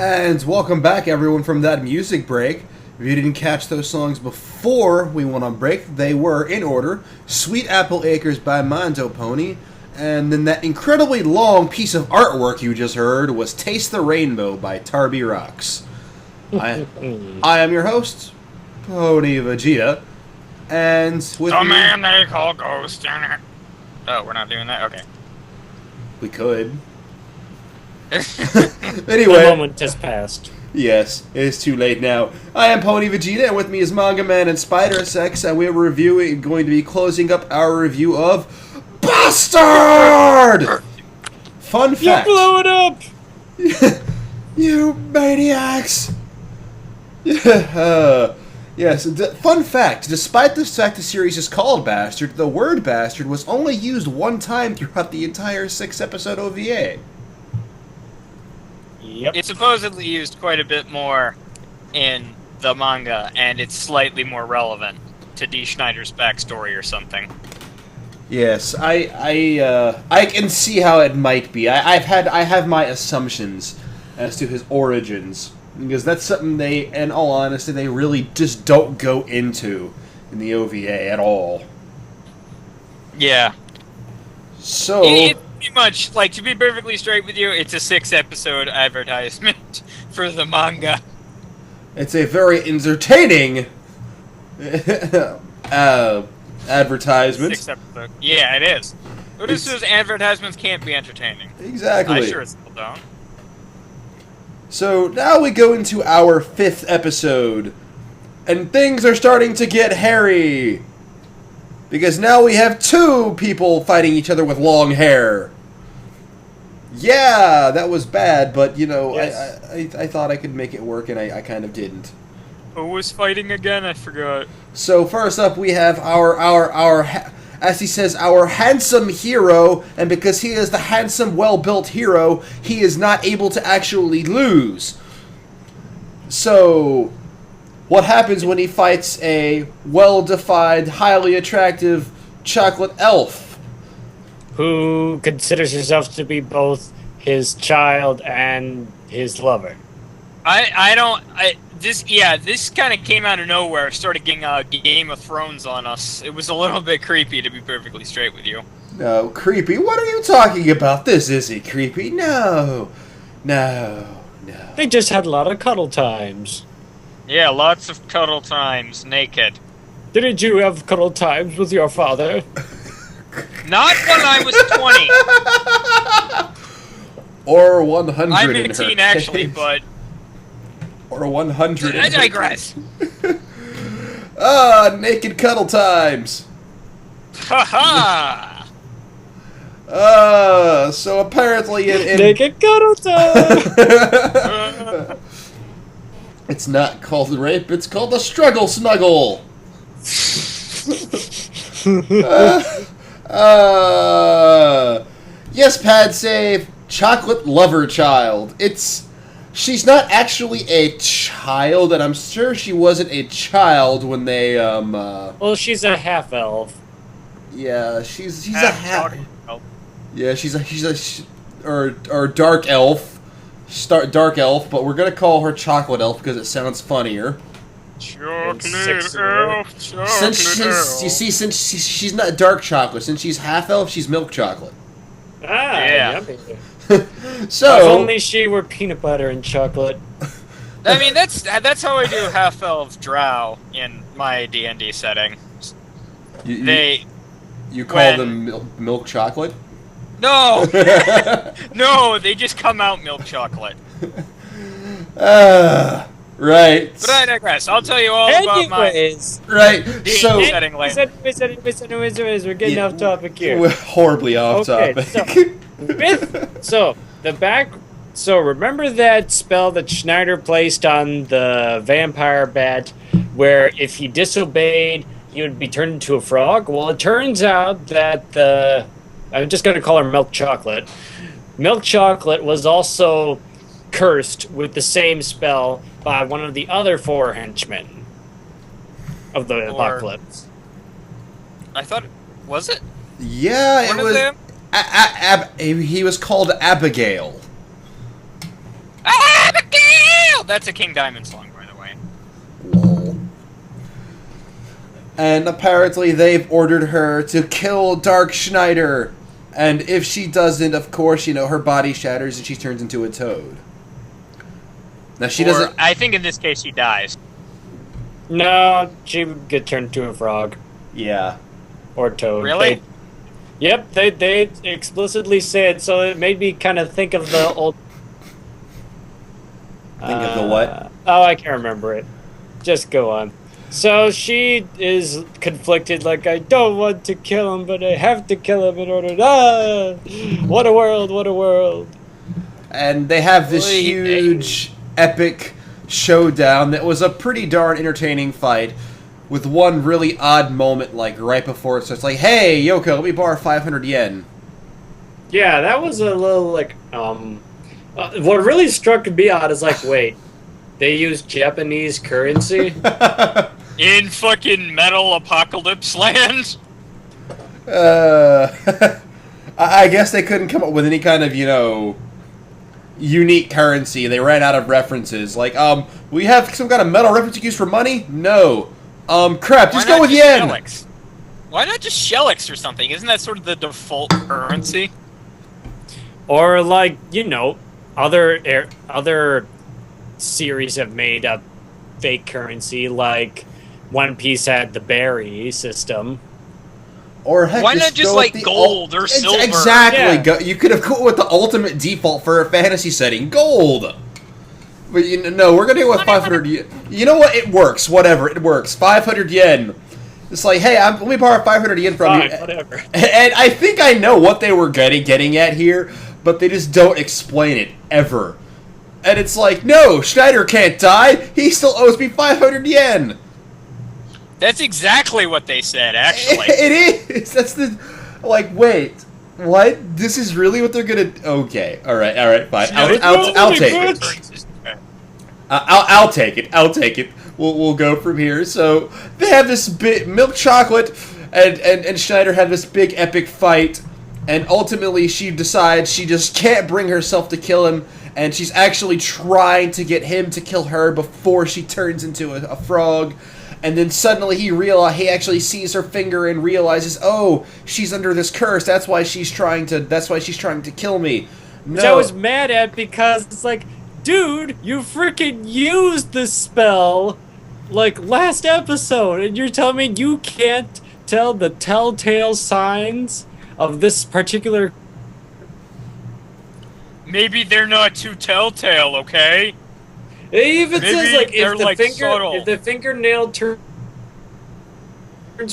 And welcome back, everyone, from that music break. If you didn't catch those songs before we went on break, they were, in order, Sweet Apple Acres by Mondo Pony, and then that incredibly long piece of artwork you just heard was Taste the Rainbow by Tarby Rocks. I am your host, Pony Vegeta, and with
The
me...
man they call Ghost. Oh, we're not doing that? Okay.
We could.
The
Anyway...
moment has passed.
Yes, it is too late now. I am Pony Vegeta, and with me is MangaMan and Spider-Sex, and we're going to be closing up our review of BASTARD! Fun fact.
You blew it up!
You maniacs! Yes, fun fact. Despite the fact the series is called Bastard, the word bastard was only used one time throughout the entire 6-episode OVA.
Yep.
It's supposedly used quite a bit more in the manga, and it's slightly more relevant to Dee Schneider's backstory or something.
Yes, I can see how it might be. I have my assumptions as to his origins, because that's something they, in all honesty, they really just don't go into in the OVA at all.
Yeah.
So
It's pretty much, like, to be perfectly straight with you, it's a 6-episode advertisement for the manga.
it's a very entertaining advertisement.
6-episode. Yeah, it is. Who just says advertisements can't be entertaining?
Exactly.
I sure still don't.
So now we go into our 5th episode, and things are starting to get hairy. Because now we have 2 people fighting each other with long hair. Yeah, that was bad, but, you know,
Yes.
I thought I could make it work, and I kind of didn't.
Who was fighting again? I forgot.
So first up, we have our as he says, our handsome hero, and because he is the handsome, well-built hero, he is not able to actually lose. So, what happens when he fights a well-defined, highly attractive chocolate elf?
Who considers herself to be both his child and his lover.
This kind of came out of nowhere. Started getting Game of Thrones on us. It was a little bit creepy, to be perfectly straight with you.
No, creepy? What are you talking about? This isn't creepy. No.
They just had a lot of cuddle times.
Yeah, lots of cuddle times, naked.
Didn't you have cuddle times with your father?
Not when I was 20.
Or 100
I'm
in her
18 actually,
case.
but
Or 100 in
I
her
digress.
Naked cuddle times.
Haha.
So apparently in
Naked cuddle time!
it's not called rape, it's called the struggle snuggle. Yes, pad save. Chocolate lover child. She's not actually a child, and I'm sure she wasn't a child when they
Well, she's a half-elf.
yeah, she's a half.
Oh,
Yeah, she's or dark elf. Dark elf, but we're gonna call her chocolate elf because it sounds funnier.
chocolate
sexier.
elf, chocolate
Since she's not dark chocolate, since she's half elf, she's milk chocolate.
Ah,
Yeah.
yummy.
So
If only she were peanut butter and chocolate.
I mean, that's how I do half-elf drow in my D&D setting.
you call
when-
them milk chocolate?
No! No, they just come out milk chocolate.
Right.
But I digress. I'll tell you all about my
Anyways,
Right.
D&D
So
setting later.
we're getting off topic here.
we're horribly off
Okay,
topic.
So remember that spell that Schneider placed on the vampire bat, where if he disobeyed, he would be turned into a frog? Well, it turns out that I'm just going to call her Milk Chocolate. Milk Chocolate was also cursed with the same spell by one of the other 4 henchmen of the apocalypse.
I thought, was it?
Yeah,
One
it
of
was.
them?
He was called Abigail.
Abigail! Kill! That's a King Diamond song, by the way.
Lol. And apparently they've ordered her to kill Dark Schneider. And if she doesn't, of course, you know, her body shatters and she turns into a toad. Now, she doesn't...
I think in this case she dies.
No, she would get turned into a frog.
Yeah.
Or toad.
Really?
Yep, they explicitly said, so it made me kind of think of the old...
Think of the what?
Oh, I can't remember it. Just go on. So she is conflicted, like, I don't want to kill him, but I have to kill him in order to... Ah! What a world, what a world.
And they have this huge, epic showdown that was a pretty darn entertaining fight, with one really odd moment, like, right before it starts, like, hey, Yoko, let me borrow 500 yen.
Yeah, that was a little, like, what really struck me odd is, like, wait, they use Japanese currency?
In fucking Metal Apocalypse Land?
I guess they couldn't come up with any kind of, you know, unique currency. They ran out of references. Like, we have some kind of metal reference you use for money? No. Crap, just go with yen!
Shellix? Why not just Shellix or something? Isn't that sort of the default currency?
Or, like, you know, other series have made a fake currency, like One Piece had the berry system.
Or heck,
why not just like gold or silver?
Exactly.
Yeah.
You could have gone with the ultimate default for a fantasy setting, gold. But no, we're gonna go with 500 yen. You know what? It works. Whatever, it works. 500 yen. It's like, hey, let me borrow 500 yen from
Fine,
you.
whatever.
And I think I know what they were getting at here, but they just don't explain it ever. And it's like, no, Schneider can't die. He still owes me 500 yen.
That's exactly what they said, actually.
It is. That's the... Like, wait. What? This is really what they're gonna... Okay. Alright, fine. I'll take it. I'll take it. I'll take it. We'll go from here. So, they have this big... Milk chocolate and Schneider have this big epic fight. And ultimately, she decides she just can't bring herself to kill him. And she's actually trying to get him to kill her before she turns into a frog. And then suddenly he actually sees her finger and realizes, oh, she's under this curse. That's why she's trying to kill me. No.
Which I was mad at because it's like, dude, you freaking used the spell like last episode, and you're telling me you can't tell the telltale signs of this particular.
Maybe they're not too telltale, okay?
It even
Maybe
says like
they're, like, subtle.
if the fingernail turns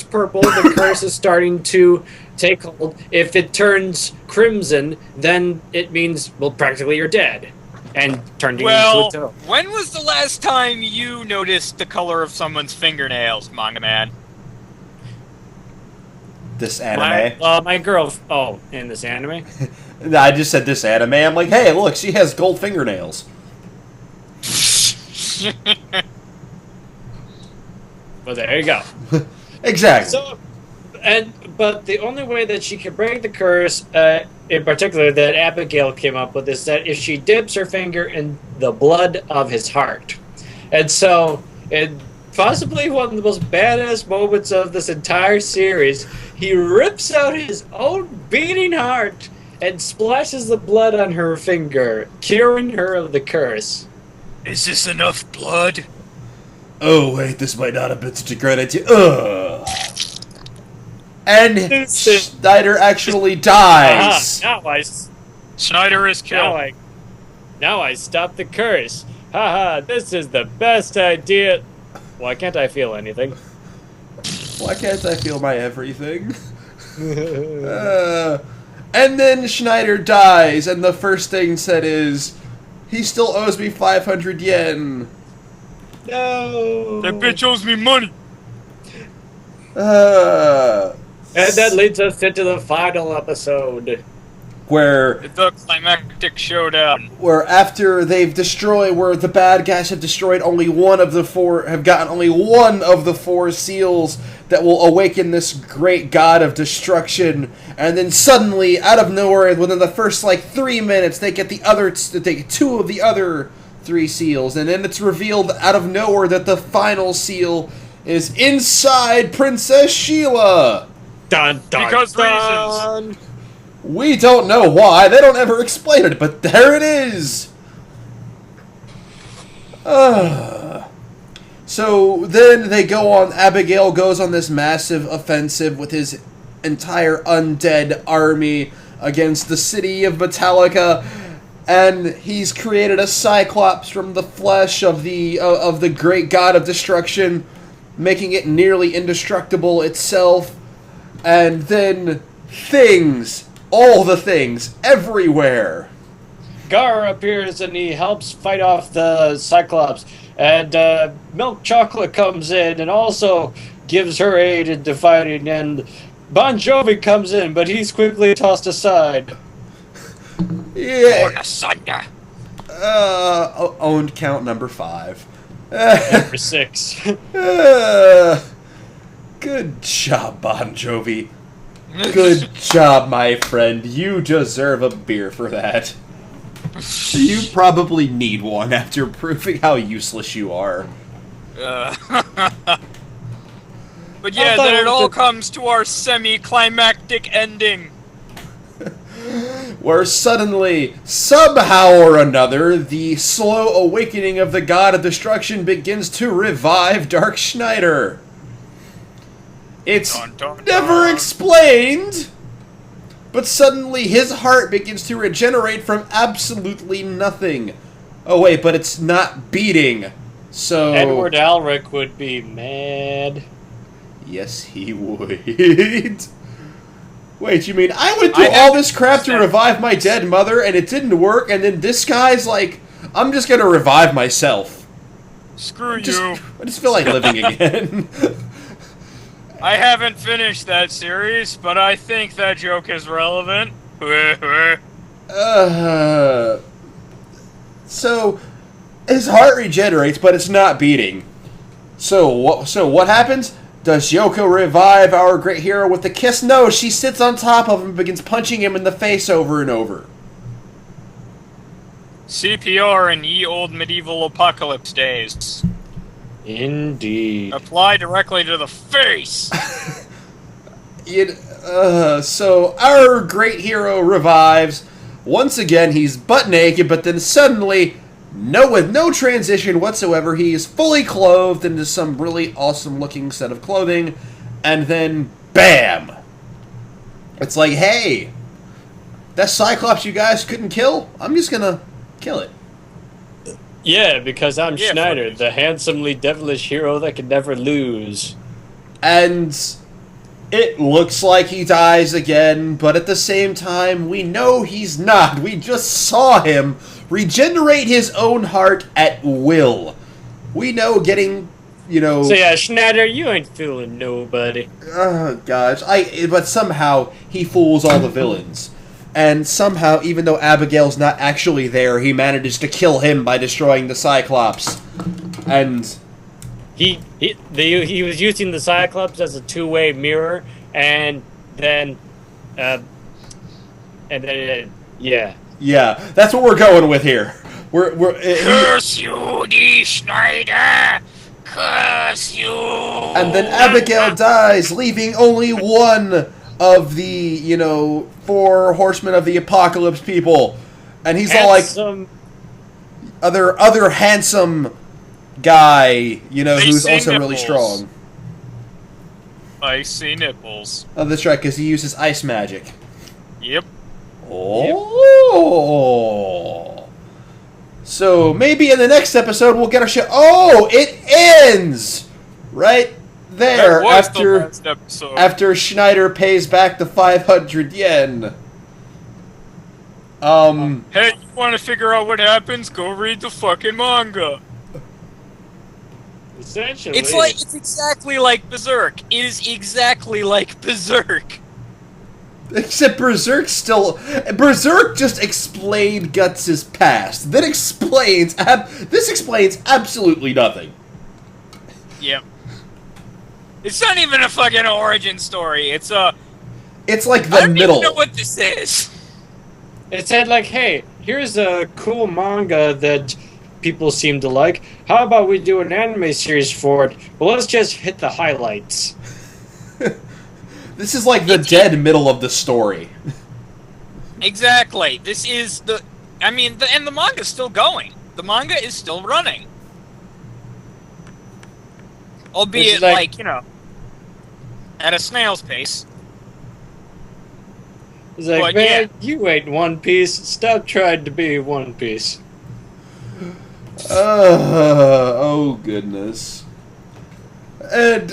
purple, the curse is starting to take hold. If it turns crimson, then it means, well, practically you're dead and turned into a toad.
When was the last time you noticed the color of someone's fingernails, MangaMan?
This anime.
My girl. Oh, in this anime.
I just said this anime. I'm like, hey, look, she has gold fingernails.
Well, there you go.
Exactly.
So, but the only way that she can break the curse, in particular, that Abigail came up with, is that if she dips her finger in the blood of his heart. And so, in possibly one of the most badass moments of this entire series, he rips out his own beating heart and splashes the blood on her finger, curing her of the curse.
Is this enough blood?
Oh, wait, this might not have been such a great idea. Ugh. And Schneider actually dies.
Schneider is killed.
Now I stopped the curse. Haha, this is the best idea. Why can't I feel anything?
Why can't I feel my everything? And then Schneider dies, and the first thing said is, he still owes me 500 yen.
No.
That bitch owes me money.
And that leads us into the final episode.
Where
the climactic showdown.
Where after they've destroyed, where the bad guys have destroyed only one of the four, have gotten only one of the four seals that will awaken this great god of destruction, and then suddenly, out of nowhere, within the first like 3 minutes, they get two of the other 3 seals, and then it's revealed out of nowhere that the final seal is inside Princess Sheila.
Dun, dun,
Because
dun.
reasons.
We don't know why. They don't ever explain it, but there it is. So then they go on. Abigail goes on this massive offensive with his entire undead army against the city of Metallica, and he's created a Cyclops from the flesh of the great god of destruction, making it nearly indestructible itself. And then things, all the things, everywhere.
Gar appears and he helps fight off the Cyclops. And Milk Chocolate comes in and also gives her aid in fighting. And Bon Jovi comes in, but he's quickly tossed aside.
Yeah.
Asunder.
Owned count number 5.
Number 6.
Good job, Bon Jovi. Good job, my friend. You deserve a beer for that. You probably need one after proving how useless you are.
But yeah, then it all comes to our semi-climactic ending.
Where suddenly, somehow or another, the slow awakening of the god of destruction begins to revive Dark Schneider. It's
Dun, dun,
never
dun.
explained, but suddenly his heart begins to regenerate from absolutely nothing. Oh wait, but it's not beating, so...
Edward Alric would be mad.
Yes, he would. Wait, you mean I went through all this crap to revive my dead mother and it didn't work, and then this guy's like, I'm just gonna revive myself.
Screw
I
you.
just feel like living again.
I haven't finished that series, but I think that joke is relevant.
So his heart regenerates, but it's not beating. So what happens? Does Yoko revive our great hero with a kiss? No, she sits on top of him and begins punching him in the face over and over.
CPR in ye old medieval apocalypse days.
Indeed.
Apply directly to the face.
So our great hero revives. Once again, he's butt naked, but then suddenly, with no transition whatsoever, he is fully clothed into some really awesome looking set of clothing, and then BAM! It's like, hey, that Cyclops you guys couldn't kill? I'm just gonna kill it.
Yeah, because I'm
Yeah,
Schneider,
fuck.
the handsomely devilish hero that can never lose.
And it looks like he dies again, but at the same time, we know he's not. We just saw him regenerate his own heart at will. We know getting,
So yeah, Schneider, you ain't fooling nobody.
Oh, gosh. But somehow, he fools all the villains. And somehow, even though Abigail's not actually there, he manages to kill him by destroying the Cyclops. And...
He was using the Cyclops as a two-way mirror, and then, yeah.
yeah, that's what we're going with here.
Curse you, D. Schneider! Curse you!
And then Abigail dies, leaving only one of the, 4 horsemen of the apocalypse people. And he's all like, other handsome guy, who's
see
also really
nipples.
strong.
Icy nipples.
Oh, that's right, because he uses ice magic.
Yep.
Oh. So maybe in the next episode we'll get our shit. Oh, it ends right there
That was the last episode.
after Schneider pays back the 500 yen.
Hey, you want to figure out what happens? Go read the fucking manga.
Essentially,
It's exactly like Berserk. It is exactly like Berserk.
Except Berserk just explained Guts' past. That explains this explains absolutely nothing.
Yep. It's not even a fucking origin story. It's like
the
I don't
middle.
even know what this is.
it said like, hey, here's a cool manga that people seem to like. How about we do an anime series for it? Well, let's just hit the highlights.
This is like the dead middle of the story.
Exactly. This is the... I mean, and the manga's still going. The manga is still running. Albeit, like, you know, at a snail's pace.
It's like,
But,
man,
yeah.
you ain't One Piece. Stop trying to be One Piece.
Oh goodness. And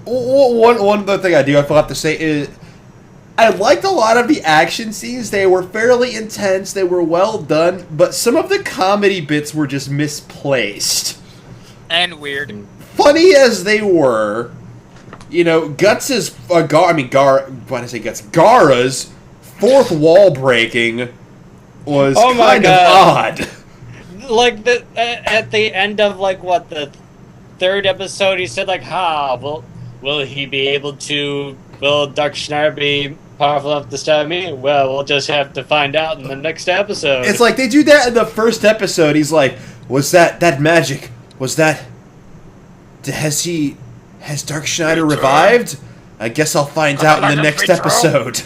one other thing I do have to say is I liked a lot of the action scenes. They were fairly intense. They were well done, but some of the comedy bits were just misplaced.
And weird.
Funny as they were, you know, Guts's Gaara's fourth wall breaking was kind of odd.
Like at the end of like what the third episode, he said like, will he be able to? Will Dark Schneider be powerful enough to stop me? Well, we'll just have to find out in the next episode.
It's like they do that in the first episode. He's like, was that magic? Was that? Has Dark Schneider revived? I guess I'll find out in the next episode.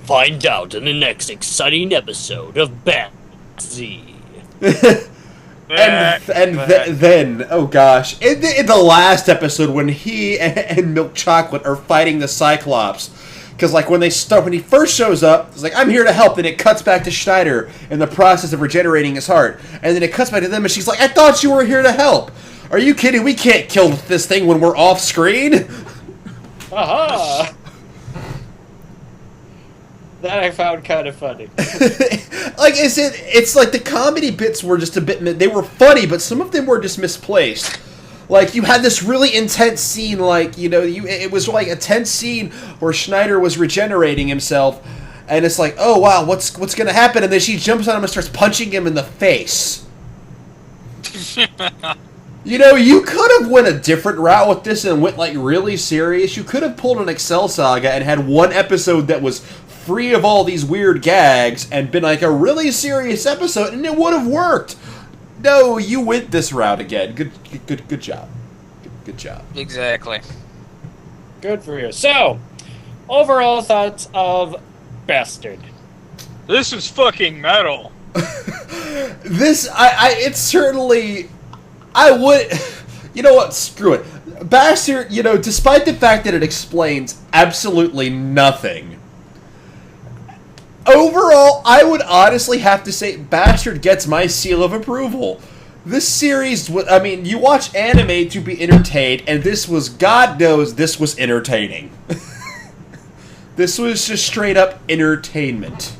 Find out in the next exciting episode of Bat Z.
Then, oh gosh, in the last episode when he and Milk Chocolate are fighting the Cyclops, because like when he first shows up, it's like, I'm here to help, then it cuts back to Schneider in the process of regenerating his heart, and then it cuts back to them, and she's like, I thought you were here to help. Are you kidding? We can't kill this thing when we're off screen.
Aha! That I found kind of funny.
Like it's like the comedy bits were just a bit. They were funny, but some of them were just misplaced. Like you had this really intense scene, like it was like a tense scene where Schneider was regenerating himself, and it's like, oh wow, what's gonna happen? And then she jumps on him and starts punching him in the face. You could have went a different route with this and went like really serious. You could have pulled an Excel Saga and had one episode that was free of all these weird gags and been like a really serious episode, and it would have worked. No, you went this route again. Good job. Good job.
Exactly.
Good for you. So, overall thoughts of Bastard.
This is fucking metal.
It's certainly, I would, you know what, screw it. Bastard, despite the fact that it explains absolutely nothing, overall, I would honestly have to say Bastard gets my seal of approval. This series, you watch anime to be entertained, and this was, God knows, this was entertaining. This was just straight up entertainment.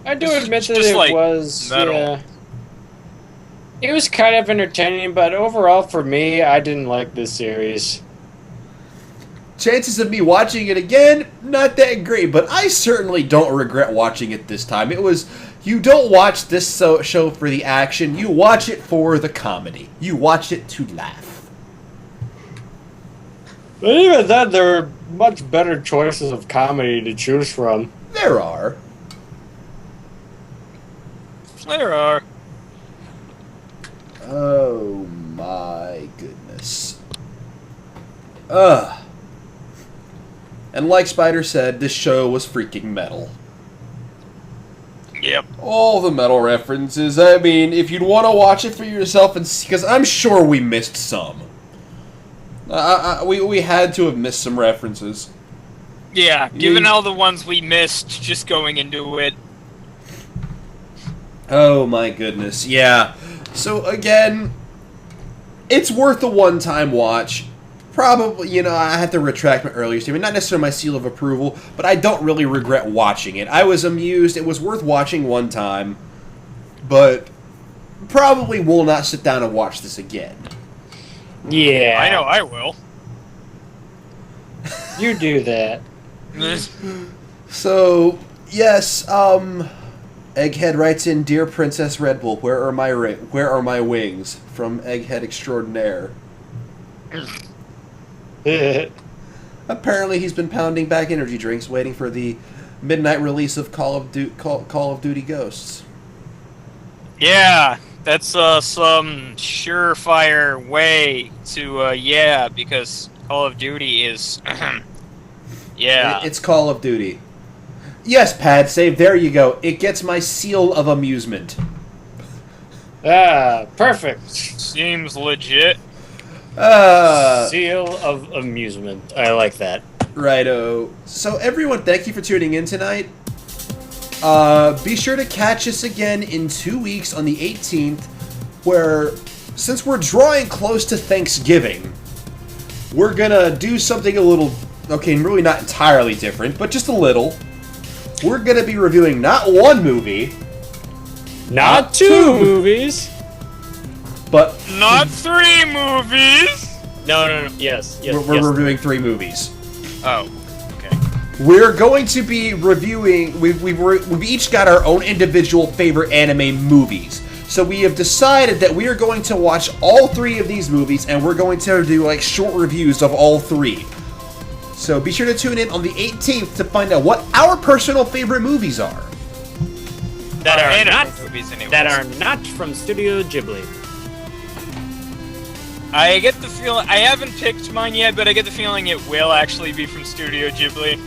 I do admit that
just
it
like
was,
metal.
yeah. It was kind of entertaining, but overall for me, I didn't like this series.
Chances of me watching it again, not that great, but I certainly don't regret watching it this time. You don't watch this show for the action, you watch it for the comedy. You watch it to laugh.
But even then, there are much better choices of comedy to choose from.
There are.
There are.
Oh my goodness. And like Spider said, this show was freaking metal.
Yep.
All the metal references. I mean, if you'd want to watch it for yourself and see, because I'm sure we missed some. We had to have missed some references.
Yeah, given all the ones we missed just going into it.
Oh my goodness, yeah. So again, it's worth a one-time watch. Probably, I have to retract my earlier statement. Not necessarily my seal of approval, but I don't really regret watching it. I was amused. It was worth watching one time, but probably will not sit down and watch this again.
Yeah.
I know I will.
You do that.
So, yes, Egghead writes in, Dear Princess Red Bull, where are my wings? From Egghead Extraordinaire. Apparently he's been pounding back energy drinks waiting for the midnight release of Call of Duty Ghosts.
Yeah, that's some surefire way to yeah, because Call of Duty is yeah.
It's Call of Duty. Yes, Pad Save, there you go. It gets my seal of amusement.
Ah, perfect.
Seems legit.
Seal of amusement. I like that.
Righto. So everyone, thank you for tuning in tonight. Be sure to catch us again in 2 weeks on the 18th, where, since we're drawing close to Thanksgiving, we're gonna do something a little, okay, really not entirely different, but just a little. We're gonna be reviewing not one movie,
Not two movies.
but
Not 3 movies.
No. Yes.
we're reviewing 3 movies.
Oh, okay.
We're going to be reviewing. We've each got our own individual favorite anime movies. So we have decided that we are going to watch all 3 of these movies, and we're going to do like short reviews of all 3. So be sure to tune in on the 18th to find out what our personal favorite movies are.
That are
Anime
not
movies, anyways.
that are not from Studio Ghibli.
I get the feeling I haven't picked mine yet, but I get the feeling it will actually be from Studio Ghibli.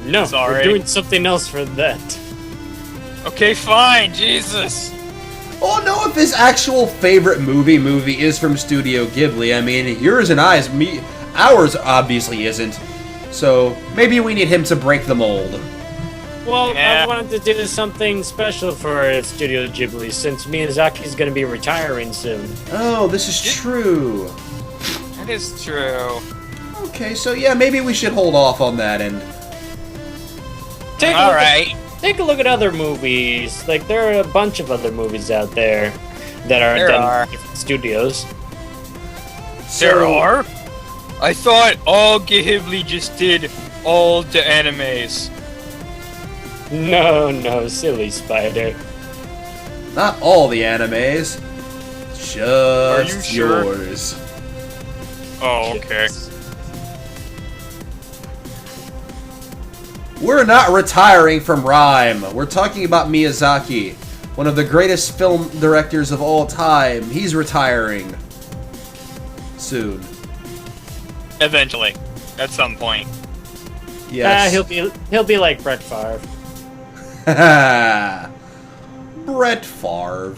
No,
Sorry.
we're doing something else for that.
Okay, fine. Jesus.
Oh no, if his actual favorite movie is from Studio Ghibli. I mean, yours and ours obviously isn't. So maybe we need him to break the mold.
Well,
Yeah.
I wanted to do something special for Studio Ghibli since Miyazaki's going to be retiring soon.
Oh, this is true.
That is true.
Okay, so yeah, maybe we should hold off on that end.
All right.
Take a look at other movies. Like, there are a bunch of other movies out there that are
There
done
are.
by different studios.
There are? I thought all Ghibli just did all the animes.
No, silly spider.
Not all the animes. Just
you sure?
yours.
Oh, okay.
We're not retiring from Rhyme. We're talking about Miyazaki, one of the greatest film directors of all time. He's retiring soon.
Eventually, at some point.
Yes.
He'll be like Brett Favre.
Brett Favre.